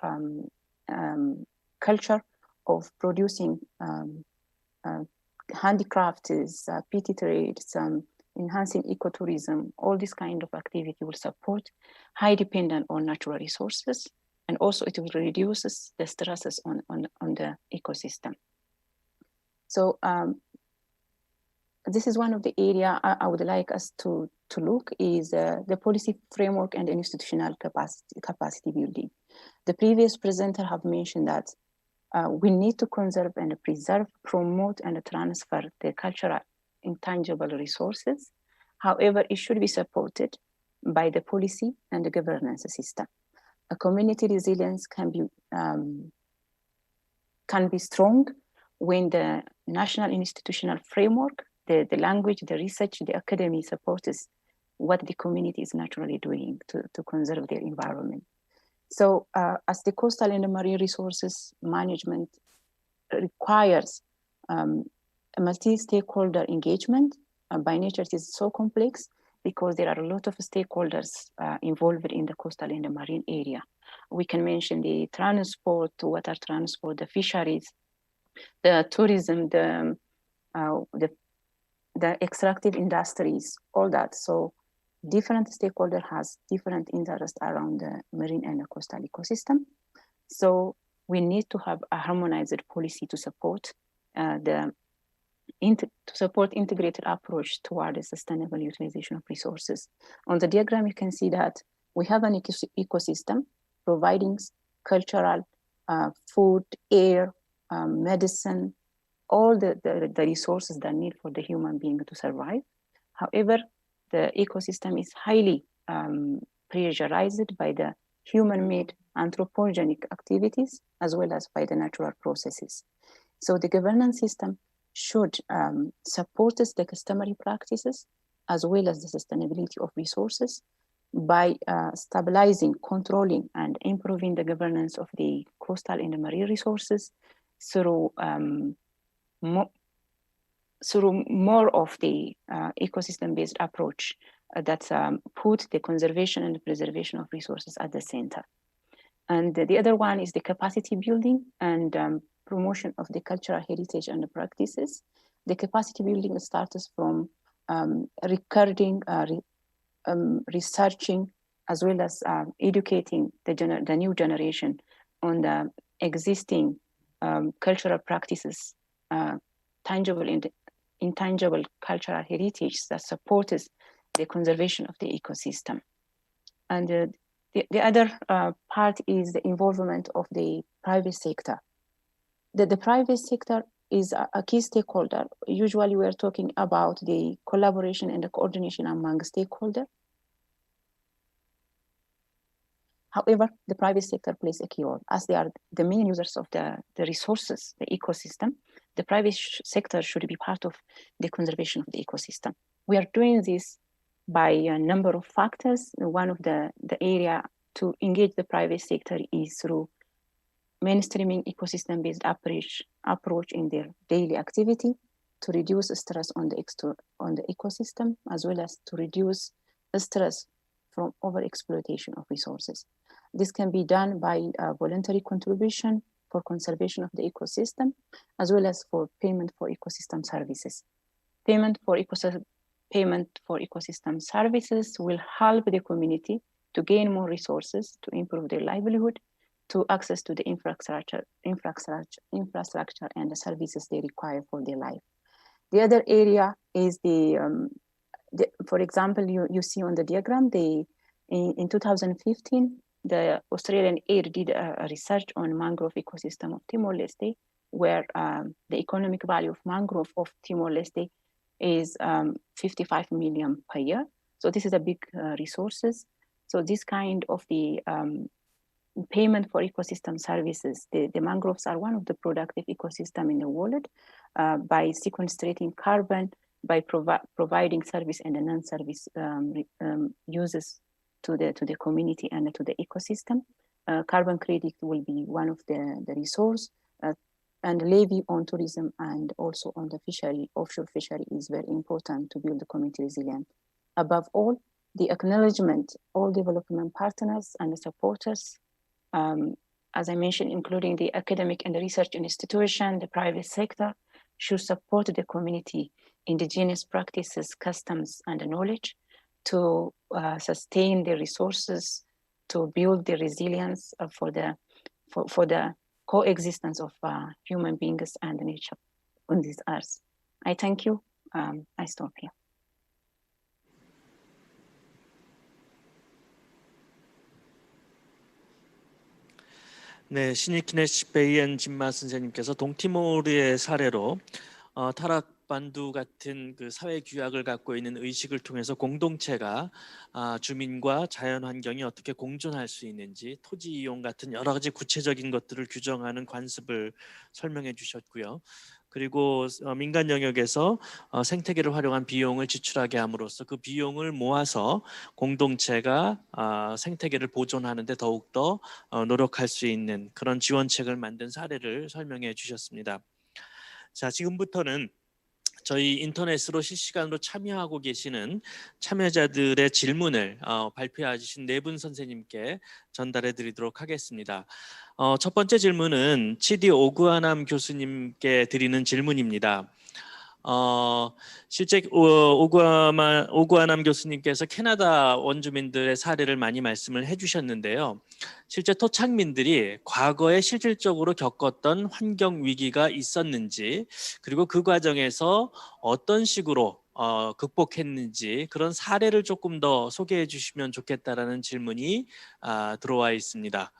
culture of producing handicrafts, petty trades, enhancing ecotourism. All this kind of activity will support high dependence on natural resources, and also it will reduce the stresses on the ecosystem. So this is one of the area I would like us to look is the policy framework and institutional capacity building. The previous presenter have mentioned that we need to conserve and preserve, promote and transfer the cultural intangible resources. However, it should be supported by the policy and the governance system. A community resilience can be strong when the national institutional framework, the language, the research, the academy supports what the community is naturally doing to conserve their environment. So as the coastal and the marine resources management requires a multi-stakeholder engagement, by nature it is so complex because there are a lot of stakeholders involved in the coastal and the marine area. We can mention the transport, water transport, the fisheries, the tourism, the extractive industries, all that. So different stakeholders has different interests around the marine and the coastal ecosystem. So we need to have a harmonized policy to support integrated approach toward the sustainable utilization of resources. On the diagram, you can see that we have an ecosystem providing cultural, food, air, medicine, all the resources that need for the human being to survive. However, the ecosystem is highly pressurized by the human-made anthropogenic activities as well as by the natural processes. So the governance system should support the customary practices as well as the sustainability of resources by stabilizing, controlling, and improving the governance of the coastal and the marine resources through more of the ecosystem-based approach that put the conservation and the preservation of resources at the center. And the other one is the capacity building and promotion of the cultural heritage and the practices. The capacity building starts from recording, researching, as well as educating the new generation on the existing cultural practices, tangible and intangible cultural heritage that supports the conservation of the ecosystem. And the other part is the involvement of the private sector. The private sector is a key stakeholder. Usually we're talking about the collaboration and the coordination among stakeholders. However, the private sector plays a key role as they are the main users of the resources, the ecosystem. The private sector should be part of the conservation of the ecosystem. We are doing this by a number of factors. One of the area to engage the private sector is through mainstreaming ecosystem-based approach in their daily activity to reduce stress on the ecosystem, as well as to reduce stress from overexploitation of resources. This can be done by voluntary contribution for conservation of the ecosystem, as well as for payment for ecosystem services. Payment for ecosystem services will help the community to gain more resources, to improve their livelihood, to access to the infrastructure and the services they require for their life. The other area is for example, you see on the diagram, in 2015, the Australian aid did a research on mangrove ecosystem of Timor-Leste, where the economic value of mangrove of Timor-Leste is 55 million per year. So this is a big resources. So this kind of the payment for ecosystem services, the mangroves are one of the productive ecosystem in the world by sequestrating carbon, by providing service and non-service uses to the community and to the ecosystem. Carbon credit will be one of the resource, and levy on tourism and also on the fishery, offshore fishery is very important to build the community resilient. Above all, the acknowledgement, all development partners and the supporters, as I mentioned, including the academic and the research institution, the private sector, should support the community indigenous practices, customs, and knowledge to sustain the resources, to build the resilience for the coexistence of human beings and nature on this earth. I thank you. I stop here. 네, 시니키네시베이엔 진마 선생님께서 동티모르의 사례로 타락반도 같은 그 사회 규약을 갖고 있는 의식을 통해서 공동체가 주민과 자연환경이 어떻게 공존할 수 있는지 토지 이용 같은 여러 가지 구체적인 것들을 규정하는 관습을 설명해 주셨고요. 그리고 민간 영역에서 생태계를 활용한 비용을 지출하게 함으로써 그 비용을 모아서 공동체가 생태계를 보존하는 데 더욱더 노력할 수 있는 그런 지원책을 만든 사례를 설명해 주셨습니다. 자, 지금부터는 저희 인터넷으로 실시간으로 참여하고 계시는 참여자들의 질문을 발표해 주신 네 분 선생님께 전달해 드리도록 하겠습니다. 첫 번째 질문은 치디 오구아남 교수님께 드리는 질문입니다. 실제 오구아남 교수님께서 캐나다 원주민들의 사례를 많이 말씀을 해주셨는데요. 실제 토착민들이 과거에 실질적으로 겪었던 환경 위기가 있었는지, 그리고 그 과정에서 어떤 식으로 극복했는지 그런 사례를 조금 더 소개해 주시면 좋겠다라는 질문이 들어와 있습니다.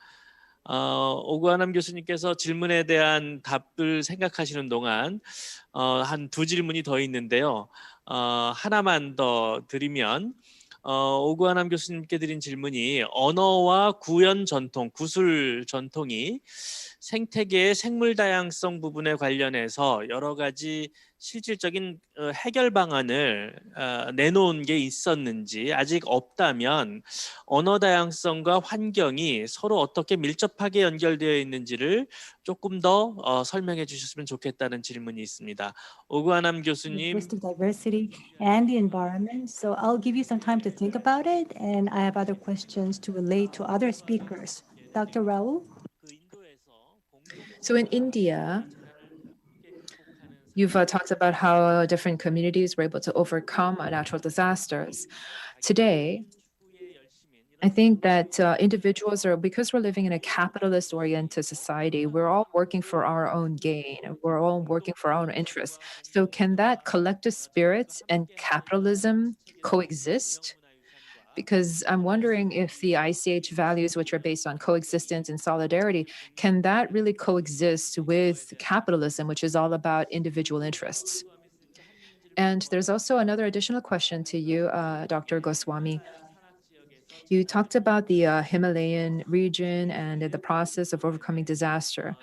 오구아남 교수님께서 질문에 대한 답을 생각하시는 동안 한 두 질문이 더 있는데요. 하나만 더 드리면 오구아남 교수님께 드린 질문이 언어와 구연 전통, 구술 전통이 생태계의 생물 다양성 부분에 관련해서 여러 가지 실질적인 해결 방안을 내놓은 게 있었는지, 아직 없다면 언어 다양성과 환경이 서로 어떻게 밀접하게 연결되어 있는지를 조금 더 설명해 주셨으면 좋겠다는 질문이 있습니다. 오구아남 교수님. Linguistic diversity and the environment. So I'll give you some time to think about it, and I have other questions to relate to other speakers. Dr. Raul? So in India, you've talked about how different communities were able to overcome natural disasters. Today, I think that individuals because we're living in a capitalist-oriented society, we're all working for our own gain. We're all working for our own interests. So can that collective spirit and capitalism coexist? Because I'm wondering if the ICH values, which are based on coexistence and solidarity, can that really coexist with capitalism, which is all about individual interests? And there's also another additional question to you, Dr. Goswami. You talked about the Himalayan region and the process of overcoming disaster.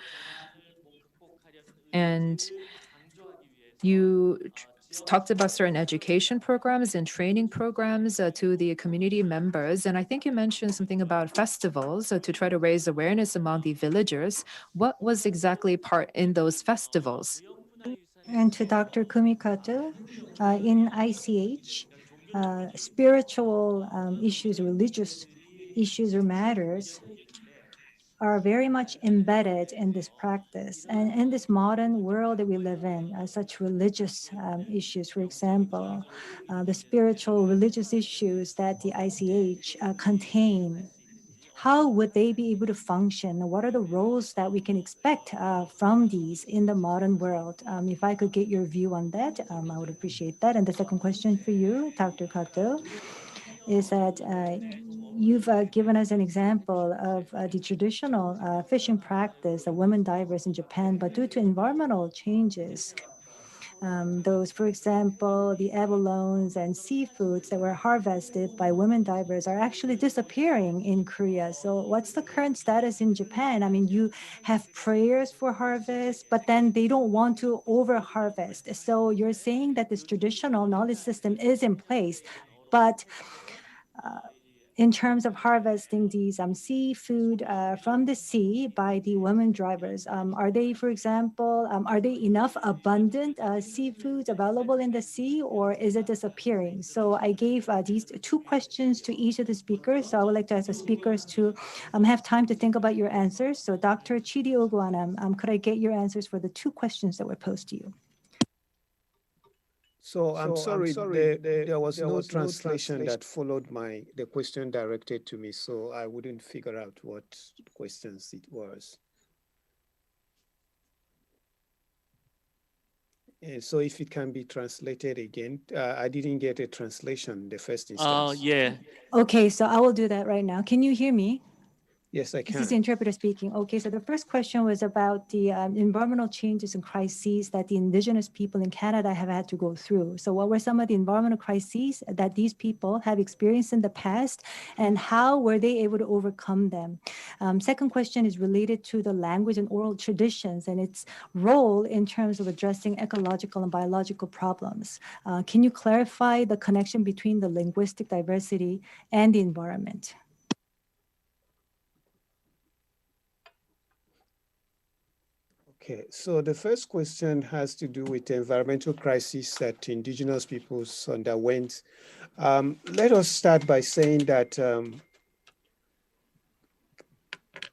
And you talked about certain education programs and training programs to the community members. And I think you mentioned something about festivals to try to raise awareness among the villagers. What was exactly part in those festivals? And to Dr. Kumikato, in ICH, spiritual issues, religious issues or matters are very much embedded in this practice. And in this modern world that we live in, such religious issues, for example, the spiritual religious issues that the ICH contain, how would they be able to function? What are the roles that we can expect from these in the modern world? If I could get your view on that, I would appreciate that. And the second question for you, Dr. Kato, is that you've given us an example of the traditional fishing practice of women divers in Japan, but due to environmental changes, those, for example, the abalones and seafoods that were harvested by women divers are actually disappearing in Korea. So what's the current status in Japan? I mean, you have prayers for harvest, but then they don't want to over harvest. So you're saying that this traditional knowledge system is in place, but in terms of harvesting these seafood from the sea by the women drivers, are they, for example, are they enough abundant seafoods available in the sea, or is it disappearing? So I gave these two questions to each of the speakers. So I would like to ask the speakers to have time to think about your answers. So Dr. Chidi Oguanam, could I get your answers for the two questions that were posed to you? So I'm sorry, there was no translation that followed the question directed to me, so I wouldn't figure out what questions it was. And so if it can be translated again, I didn't get a translation the first instance. Yeah. Okay, so I will do that right now. Can you hear me? Yes, I This is the can. interpreter speaking. Okay, so the first question was about the environmental changes and crises that the indigenous people in Canada have had to go through. So what were some of the environmental crises that these people have experienced in the past, and how were they able to overcome them? Second question is related to the language and oral traditions and its role in terms of addressing ecological and biological problems. Can you clarify the connection between the linguistic diversity and the environment? Okay, so the first question has to do with the environmental crisis that indigenous peoples underwent. Let us start by saying that an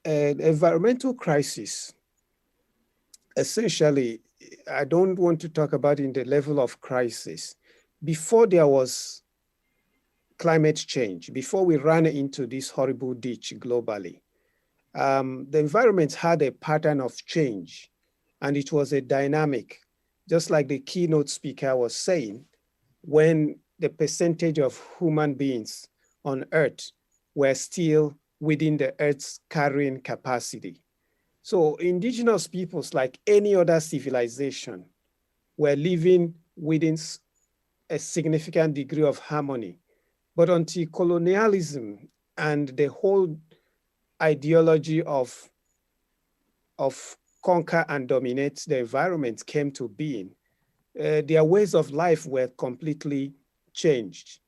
environmental crisis essentially I don't want to talk about in the level of crisis. Before there was climate change, before we ran into this horrible ditch globally, the environment had a pattern of change, and it was a dynamic, just like the keynote speaker was saying, when the percentage of human beings on Earth were still within the Earth's carrying capacity. So indigenous peoples, like any other civilization, were living within a significant degree of harmony. But until colonialism and the whole ideology of conquer and dominate the environment came to being, their ways of life were completely changed.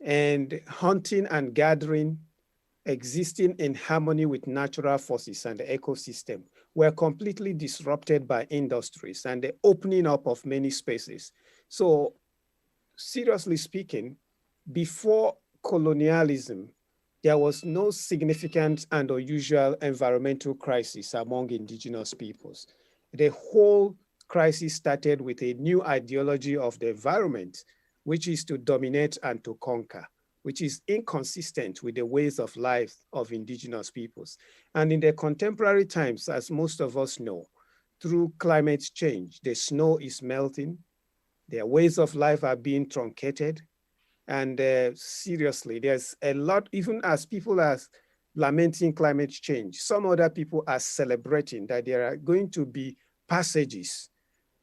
And hunting and gathering, existing in harmony with natural forces and the ecosystem, were completely disrupted by industries and the opening up of many spaces. So seriously speaking, before colonialism, there was no significant and unusual environmental crisis among indigenous peoples. The whole crisis started with a new ideology of the environment, which is to dominate and to conquer, which is inconsistent with the ways of life of indigenous peoples. And in the contemporary times, as most of us know, through climate change, the snow is melting, their ways of life are being truncated, and seriously, there's a lot, even as people are lamenting climate change, some other people are celebrating that there are going to be passages,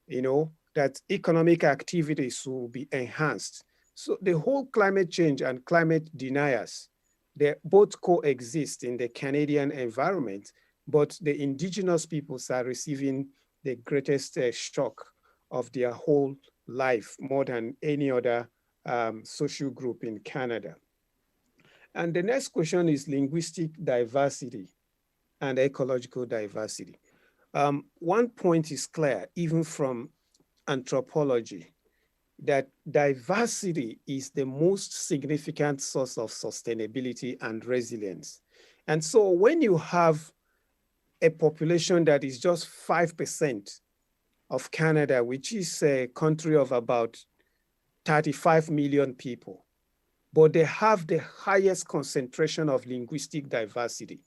that economic activities will be enhanced. So the whole climate change and climate deniers, they both coexist in the Canadian environment, but the indigenous peoples are receiving the greatest shock of their whole life more than any other social group in Canada. And the next question is linguistic diversity and ecological diversity. One point is clear, even from anthropology, that diversity is the most significant source of sustainability and resilience. And so when you have a population that is just 5% of Canada, which is a country of about 35 million people, but they have the highest concentration of linguistic diversity.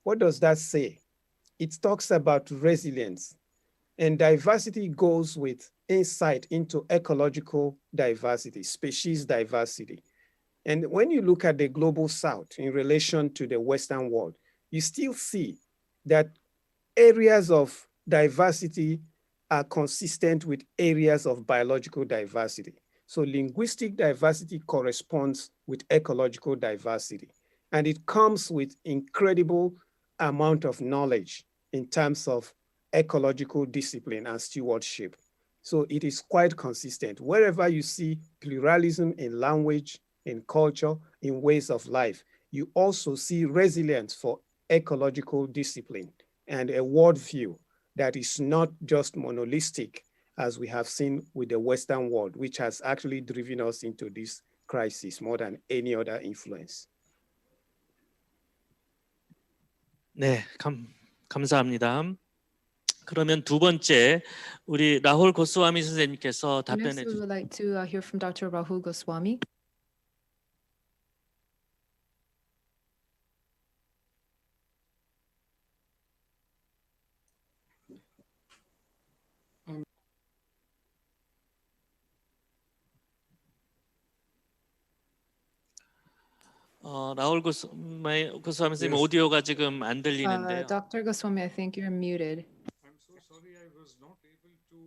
What does that say? It talks about resilience, and diversity goes with insight into ecological diversity, species diversity. And when you look at the global South in relation to the Western world, you still see that areas of diversity are consistent with areas of biological diversity. So linguistic diversity corresponds with ecological diversity, and it comes with incredible amount of knowledge in terms of ecological discipline and stewardship. So it is quite consistent. Wherever you see pluralism in language, in culture, in ways of life, you also see resilience for ecological discipline and a worldview that is not just monolistic, as we have seen with the Western world, which has actually driven us into this crisis more than any other influence. 네, 감사합니다. 그러면 두 번째, 우리 라홀 고스와미 선생님께서 답변해 Next, we 주시죠. would like to hear from Dr. Rahul Goswami. 라홀 고스와미 선생님 Yes. 오디오가 지금 안 들리는데요. Dr. Goswami, I think you're muted. I'm so sorry I was not able to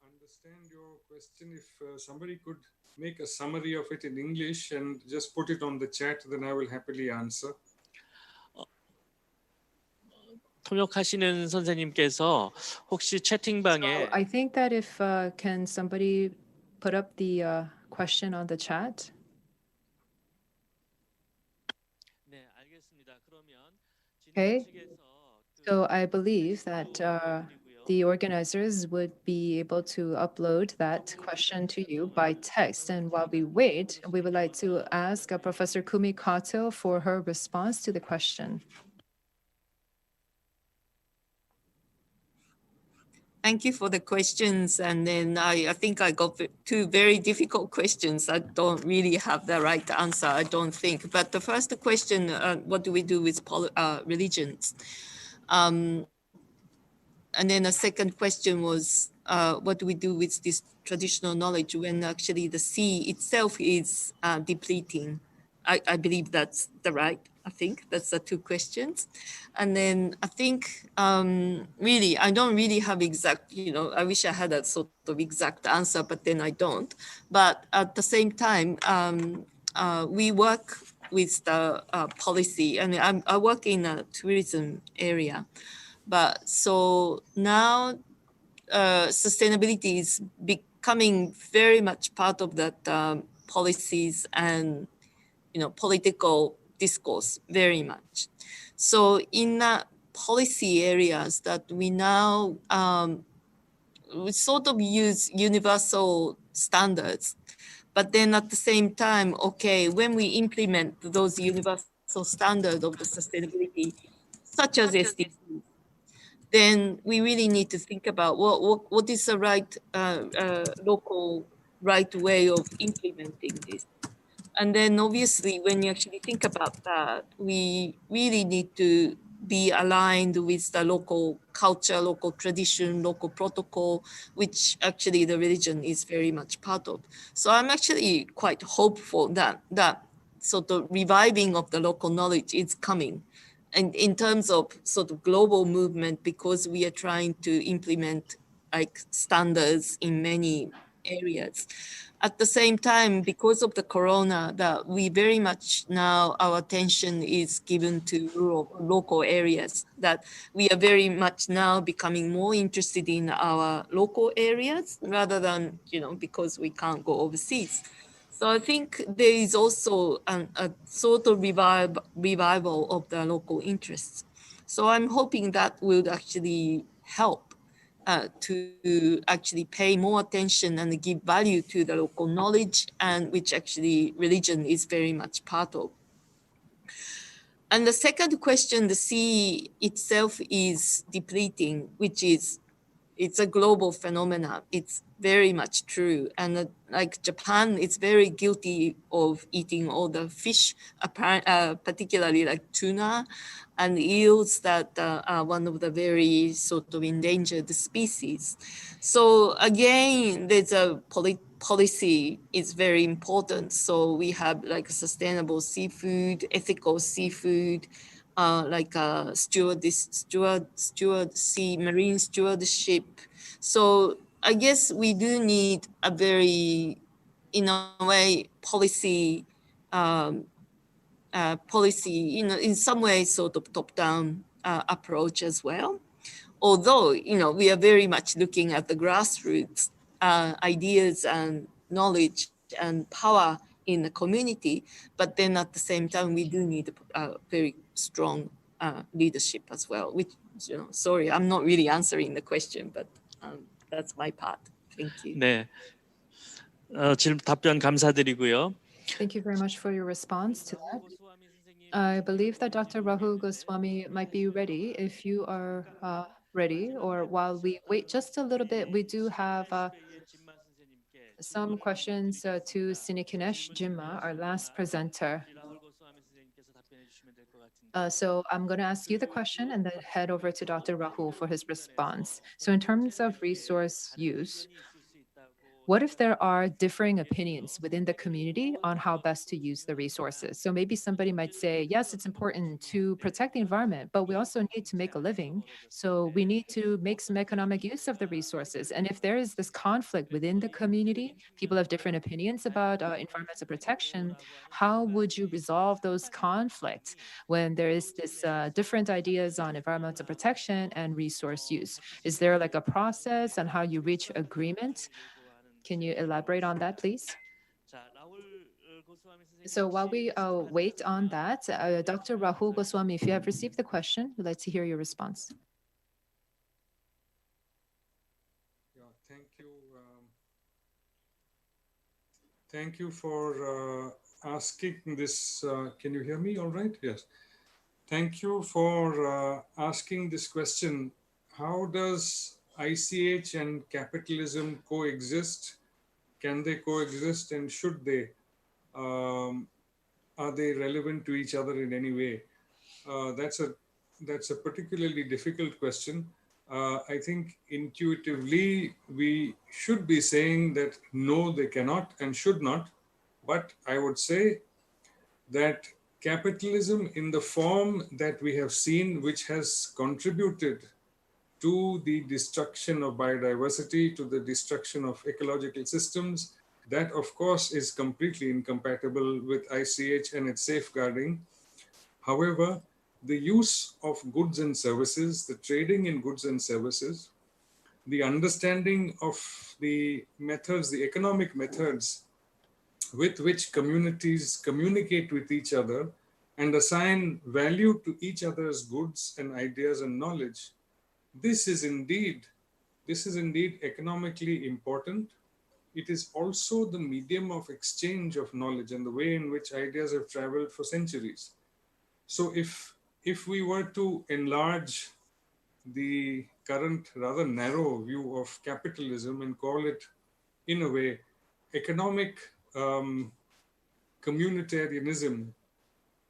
understand your question. If somebody could make a summary of it in English and just put it on the chat, then I will happily answer. 통역하시는 선생님께서 혹시 채팅방에 I think that if can somebody put up the question on the chat? 네, 알겠습니다. 그러면 Okay. 진행 측에서 So I believe that the organizers would be able to upload that question to you by text. And while we wait, we would like to ask Professor Kumi Kato for her response to the question. Thank you for the questions. And then I think I got two very difficult questions. I don't really have the right answer, I don't think. But the first question, what do we do with religions? And then the second question was, what do we do with this traditional knowledge when actually the sea itself is depleting? I believe that's I think that's the two questions. And then I think really, I don't really have exact, I wish I had a sort of exact answer, but then I don't. But at the same time, we work with the policy. I mean, I work in a tourism area. But so now sustainability is becoming very much part of that policies and political discourse very much. So in that policy areas that we now we sort of use universal standards, but then at the same time, okay, when we implement those universal standards of the sustainability, such as SDGs, then we really need to think about what is the right local right way of implementing this. And then obviously, when you actually think about that, we really need to be aligned with the local culture, local tradition, local protocol, which actually the religion is very much part of. So I'm actually quite hopeful that that sort of reviving of the local knowledge is coming. And in terms of sort of global movement, because we are trying to implement like standards in many areas. At the same time, because of the corona, that we very much now our attention is given to rural, local areas, that we are very much now becoming more interested in our local areas rather than, because we can't go overseas. So I think there is also a sort of revival of the local interests. So I'm hoping that will actually help to actually pay more attention and give value to the local knowledge, and which actually religion is very much part of. And the second question, the sea itself is depleting, which is, it's a global phenomena. It's very much true. And like Japan, it's very guilty of eating all the fish, particularly like tuna and eels that are one of the very sort of endangered species. So again, there's a policy is very important. So we have like sustainable seafood, ethical seafood, like marine stewardship. So I guess we do need a very, in a way, policy, in some way, sort of top-down approach as well. Although, we are very much looking at the grassroots ideas and knowledge and power in the community, but then at the same time, we do need a very strong leadership as well, which, sorry, I'm not really answering the question, but that's my part. Thank you. 네, 질문 답변 감사드리고요. Thank you very much for your response to that. I believe that Dr. Rahul Goswami might be ready. If you are ready, or while we wait just a little bit, we do have some questions to Sinikinesh Jimma, our last presenter. So I'm going to ask you the question and then head over to Dr. Rahul for his response. So in terms of resource use, what if there are differing opinions within the community on how best to use the resources? So maybe somebody might say, yes, it's important to protect the environment, but we also need to make a living. So we need to make some economic use of the resources. And if there is this conflict within the community, people have different opinions about environmental protection, how would you resolve those conflicts when there is this different ideas on environmental protection and resource use? Is there like a process on how you reach agreement? Can you elaborate on that, please? So while we wait on that, Dr. Rahul Goswami, if you have received the question, we'd like to hear your response. Yeah, thank you. Thank you for asking this. Can you hear me all right? Yes. Thank you for asking this question. How does ICH and capitalism coexist? Can they coexist, and should they? Are they relevant to each other in any way? That's a particularly difficult question. I think intuitively we should be saying that no, they cannot and should not. But I would say that capitalism in the form that we have seen, which has contributed to the destruction of biodiversity, to the destruction of ecological systems, that of course is completely incompatible with ICH and its safeguarding. However, the use of goods and services, the trading in goods and services, the understanding of the methods, the economic methods with which communities communicate with each other and assign value to each other's goods and ideas and knowledge, this is indeed economically important. It is also the medium of exchange of knowledge and the way in which ideas have traveled for centuries. So if we were to enlarge the current rather narrow view of capitalism and call it, in a way, economic communitarianism,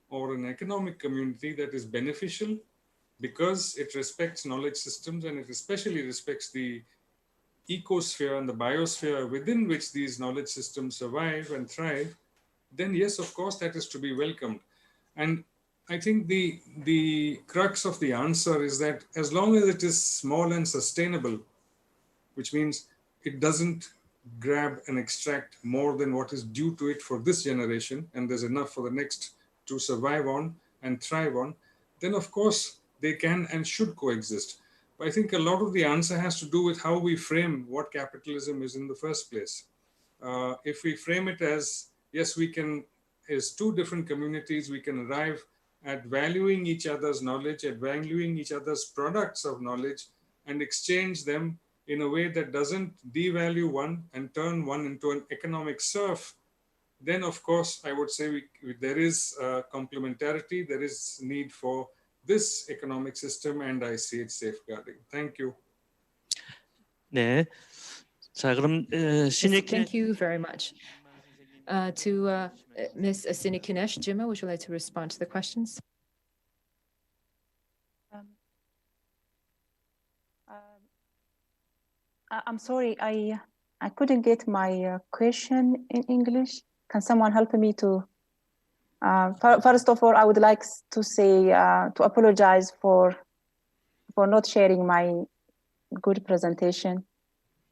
or an economic community that is beneficial because it respects knowledge systems and it especially respects the ecosphere and the biosphere within which these knowledge systems survive and thrive, then yes, of course, that is to be welcomed. And I think the crux of the answer is that as long as it is small and sustainable, which means it doesn't grab and extract more than what is due to it for this generation, and there's enough for the next to survive on and thrive on, then of course they can and should coexist. But I think a lot of the answer has to do with how we frame what capitalism is in the first place. If we frame it as, yes, we can, as two different communities, we can arrive at valuing each other's knowledge, at valuing each other's products of knowledge, and exchange them in a way that doesn't devalue one and turn one into an economic serf, then of course I would say there is complementarity, there is need for this economic system and ICH safeguarding. Thank you. 네. 자, 그럼 신익 Thank you very much. To Ms. Sinikinesh, Jima, would you like to respond to the questions? I'm sorry, I couldn't get my question in English. Can someone help me to? First of all, I would like to say to apologize for not sharing my good presentation.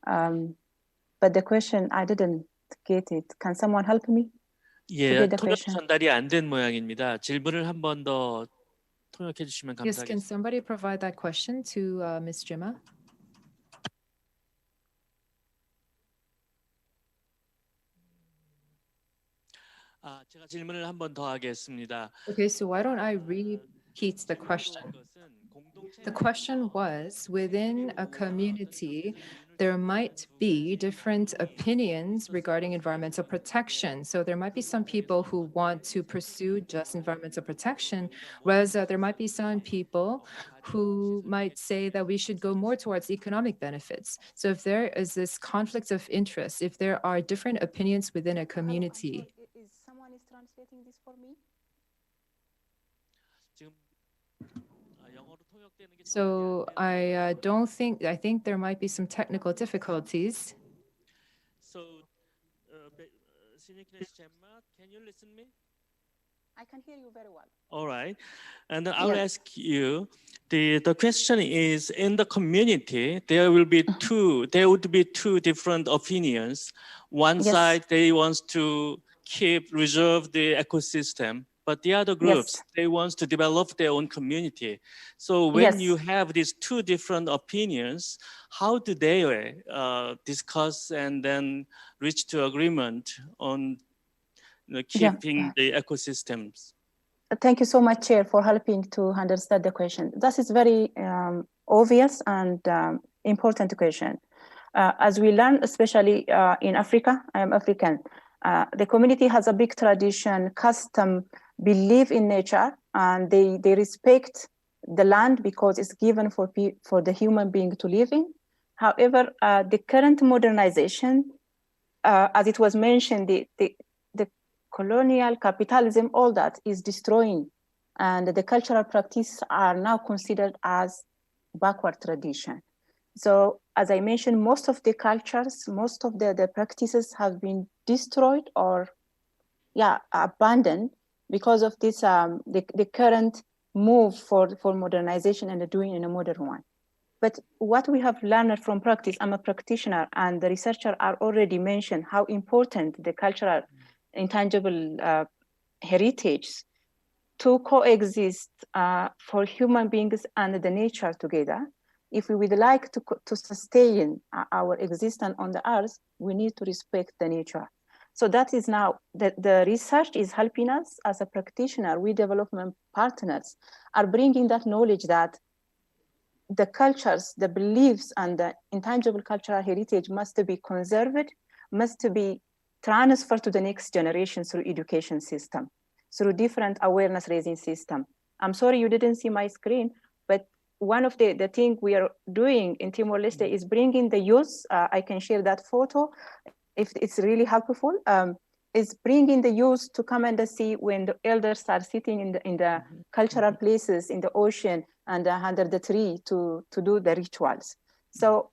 But the question, I didn't get it. Can someone help me? 예, 통역 전달이 안 된 모양입니다. 질문을 한 번 더 통역해 주시면 감사하겠습니다. Yes, can somebody provide that question to Ms. Jima? 제가 질문을 한 번 더 하겠습니다. Okay, so why don't I repeat the question? The question was, within a community, there might be different opinions regarding environmental protection. So there might be some people who want to pursue just environmental protection, whereas there might be some people who might say that we should go more towards economic benefits. So if there is this conflict of interest, if there are different opinions within a community. Is someone translating this for me? So I think there might be some technical difficulties. So, can you listen to me? I can hear you very well. All right, and I'll ask you. The question is, in the community, there would be two different opinions. One side, they want to reserve the ecosystem, but the other groups, they want to develop their own community. So when you have these two different opinions, how do they discuss and then reach to agreement on keeping the ecosystems? Thank you so much, Chair, for helping to understand the question. That is very obvious and important question. As we learn, especially in Africa, I am African, the community has a big tradition, custom, believe in nature, and they respect the land because it's given for the human being to live in. However, the current modernization, as it was mentioned, the colonial capitalism, all that is destroying, and the cultural practices are now considered as backward tradition. So as I mentioned, most of the cultures, most of the practices have been destroyed or abandoned because of this, the current move for modernization and doing in a modern one. But what we have learned from practice, I'm a practitioner, and the researchers are already mentioned how important the cultural intangible heritage to coexist for human beings and the nature together. If we would like to sustain our existence on the earth, we need to respect the nature. So that is now, the research is helping us as a practitioner. We development partners are bringing that knowledge that the cultures, the beliefs, and the intangible cultural heritage must be conserved, must be transferred to the next generation through education system, through different awareness raising system. I'm sorry you didn't see my screen, but one of the things we are doing in Timor-Leste is bringing the youth, I can share that photo if it's really helpful, is bringing the youth to come and see when the elders are sitting in the cultural places, in the ocean, and under the tree to do the rituals. So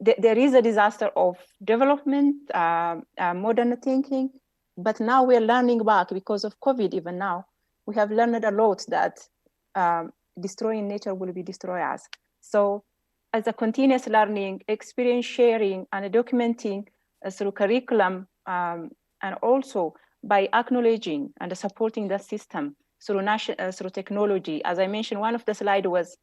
there is a disaster of development, modern thinking, but now we're learning back because of COVID. Even now, we have learned a lot that destroying nature will be destroy us. So as a continuous learning, experience sharing and documenting through curriculum, and also by acknowledging and supporting the system through technology. As I mentioned, one of the slides was,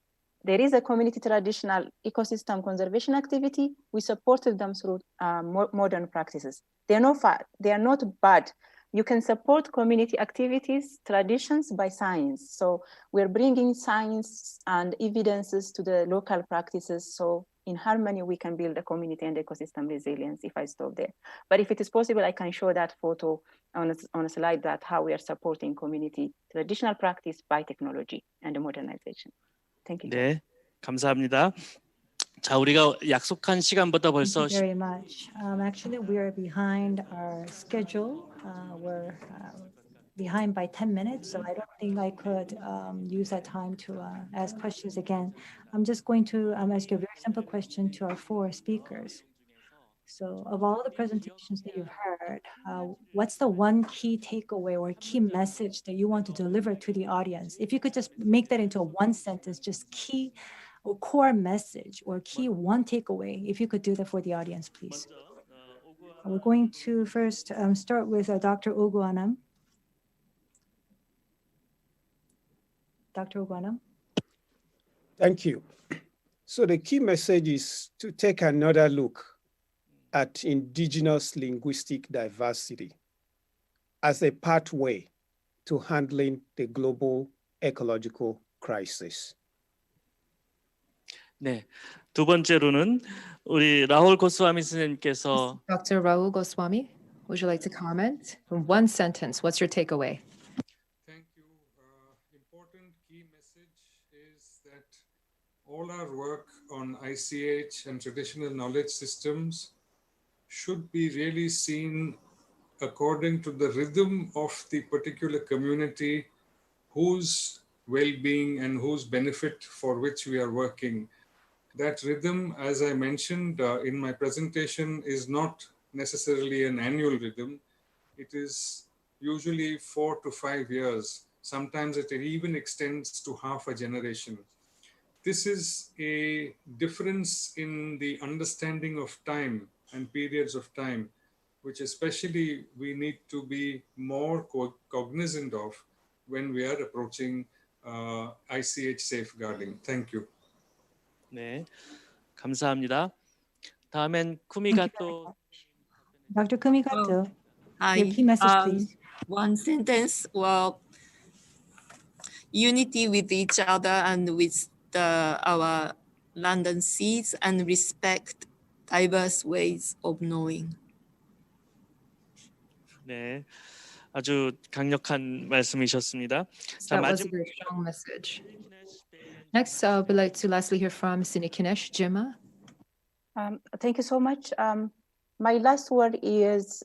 there is a community traditional ecosystem conservation activity. We supported them through modern practices. They are not bad. You can support community activities, traditions by science. So we're bringing science and evidences to the local practices. So in harmony, we can build a community and ecosystem resilience, if I stop there. But if it is possible, I can show that photo on a slide, that how we are supporting community traditional practice by technology and modernization. Thank you. 네, 감사합니다. 자, 우리가 약속한 시간보다 벌써 Thank you very much. Actually, we are behind our schedule. We're behind by 10 minutes, so I don't think I could use that time to ask questions again. I'm just going to ask you a very simple question to our 4 speakers. So of all the presentations that you've heard, what's the one key takeaway or key message that you want to deliver to the audience? If you could just make that into a one sentence, just key or core message or key one takeaway, if you could do that for the audience, please. We're going to first start with Dr. Oguanam. Dr. Oguanam. Thank you. So the key message is to take another look at indigenous linguistic diversity as a pathway to handling the global ecological crisis. 네, 두 번째로는 우리 라울 고스와미 선생님께서 Dr. Rahul Goswami, would you like to comment? From one sentence, what's your takeaway? Thank you. Important key message is that all our work on ICH and traditional knowledge systems should be really seen according to the rhythm of the particular community whose well-being and whose benefit for which we are working. That rhythm, as I mentioned in my presentation, is not necessarily an annual rhythm. It is usually 4 to 5 years. Sometimes it even extends to half a generation. This is a difference in the understanding of time and periods of time, which especially we need to be more cognizant of when we are approaching ICH safeguarding. Thank you. 네, 감사합니다. 다음엔 쿠미가토. Dr. Kumigato, Hi. your key message, please. One sentence. Well, unity with each other and with our land and seas, and respect diverse ways of knowing. 네, 아주 강력한 말씀이셨습니다. 자, That was a very strong message. Next, we'd like to lastly hear from Sinikinesh Jima. Thank you so much. My last word is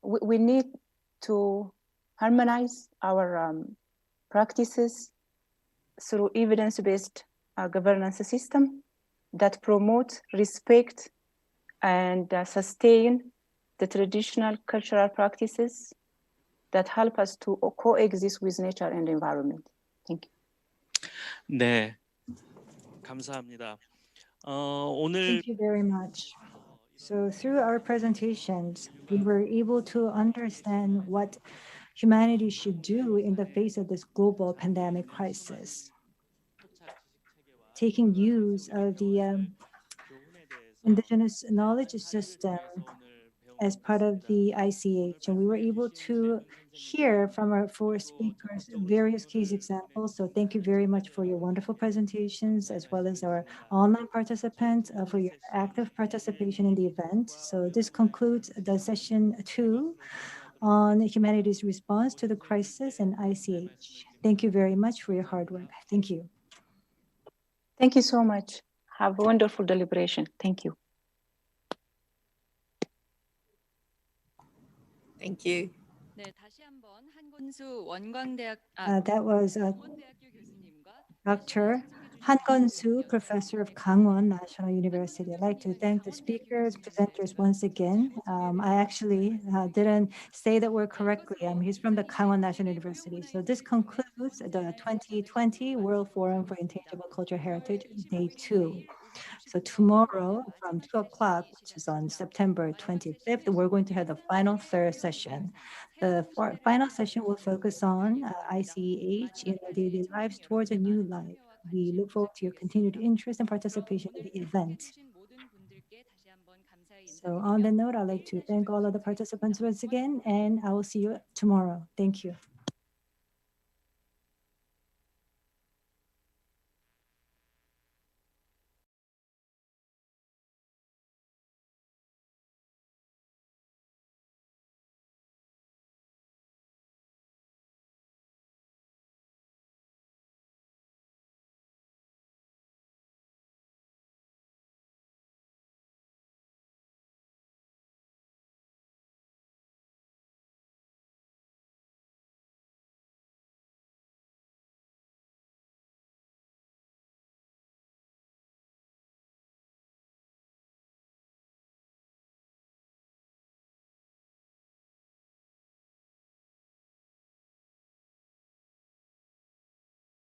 we need to harmonize our practices through evidence-based governance system that promote respect and sustain the traditional cultural practices that help us to coexist with nature and environment. Thank you. 네, 감사합니다. 오늘 Thank you very much. So through our presentations, we were able to understand what humanity should do in the face of this global pandemic crisis. Taking use of the indigenous knowledge system as part of the ICH, and we were able to hear from our four speakers various case examples. So thank you very much for your wonderful presentations, as well as our online participants for your active participation in the event. So this concludes the session 2 on humanity's response to the crisis and ICH. Thank you very much for your hard work. Thank you. Thank you so much. Have a wonderful deliberation. Thank you. Thank you. 네, 다시 한번 한건수 원광대학 That was 강원대학교 교수님과 Dr. Han Gun-soo, professor of Gangwon National University. I'd like to thank the speakers, presenters once again. I actually didn't say that word correctly. He's from the Gangwon National University. So this concludes the 2020 World Forum for Intangible Cultural Heritage, Day 2. So tomorrow from 2 o'clock, which is on September 25th, we're going to have the final third session. The final session will focus on ICH in our daily lives towards a new life. We look forward to your continued interest and participation in the event. So on that note, I'd like to thank all of the participants once again, and I will see you tomorrow. Thank you.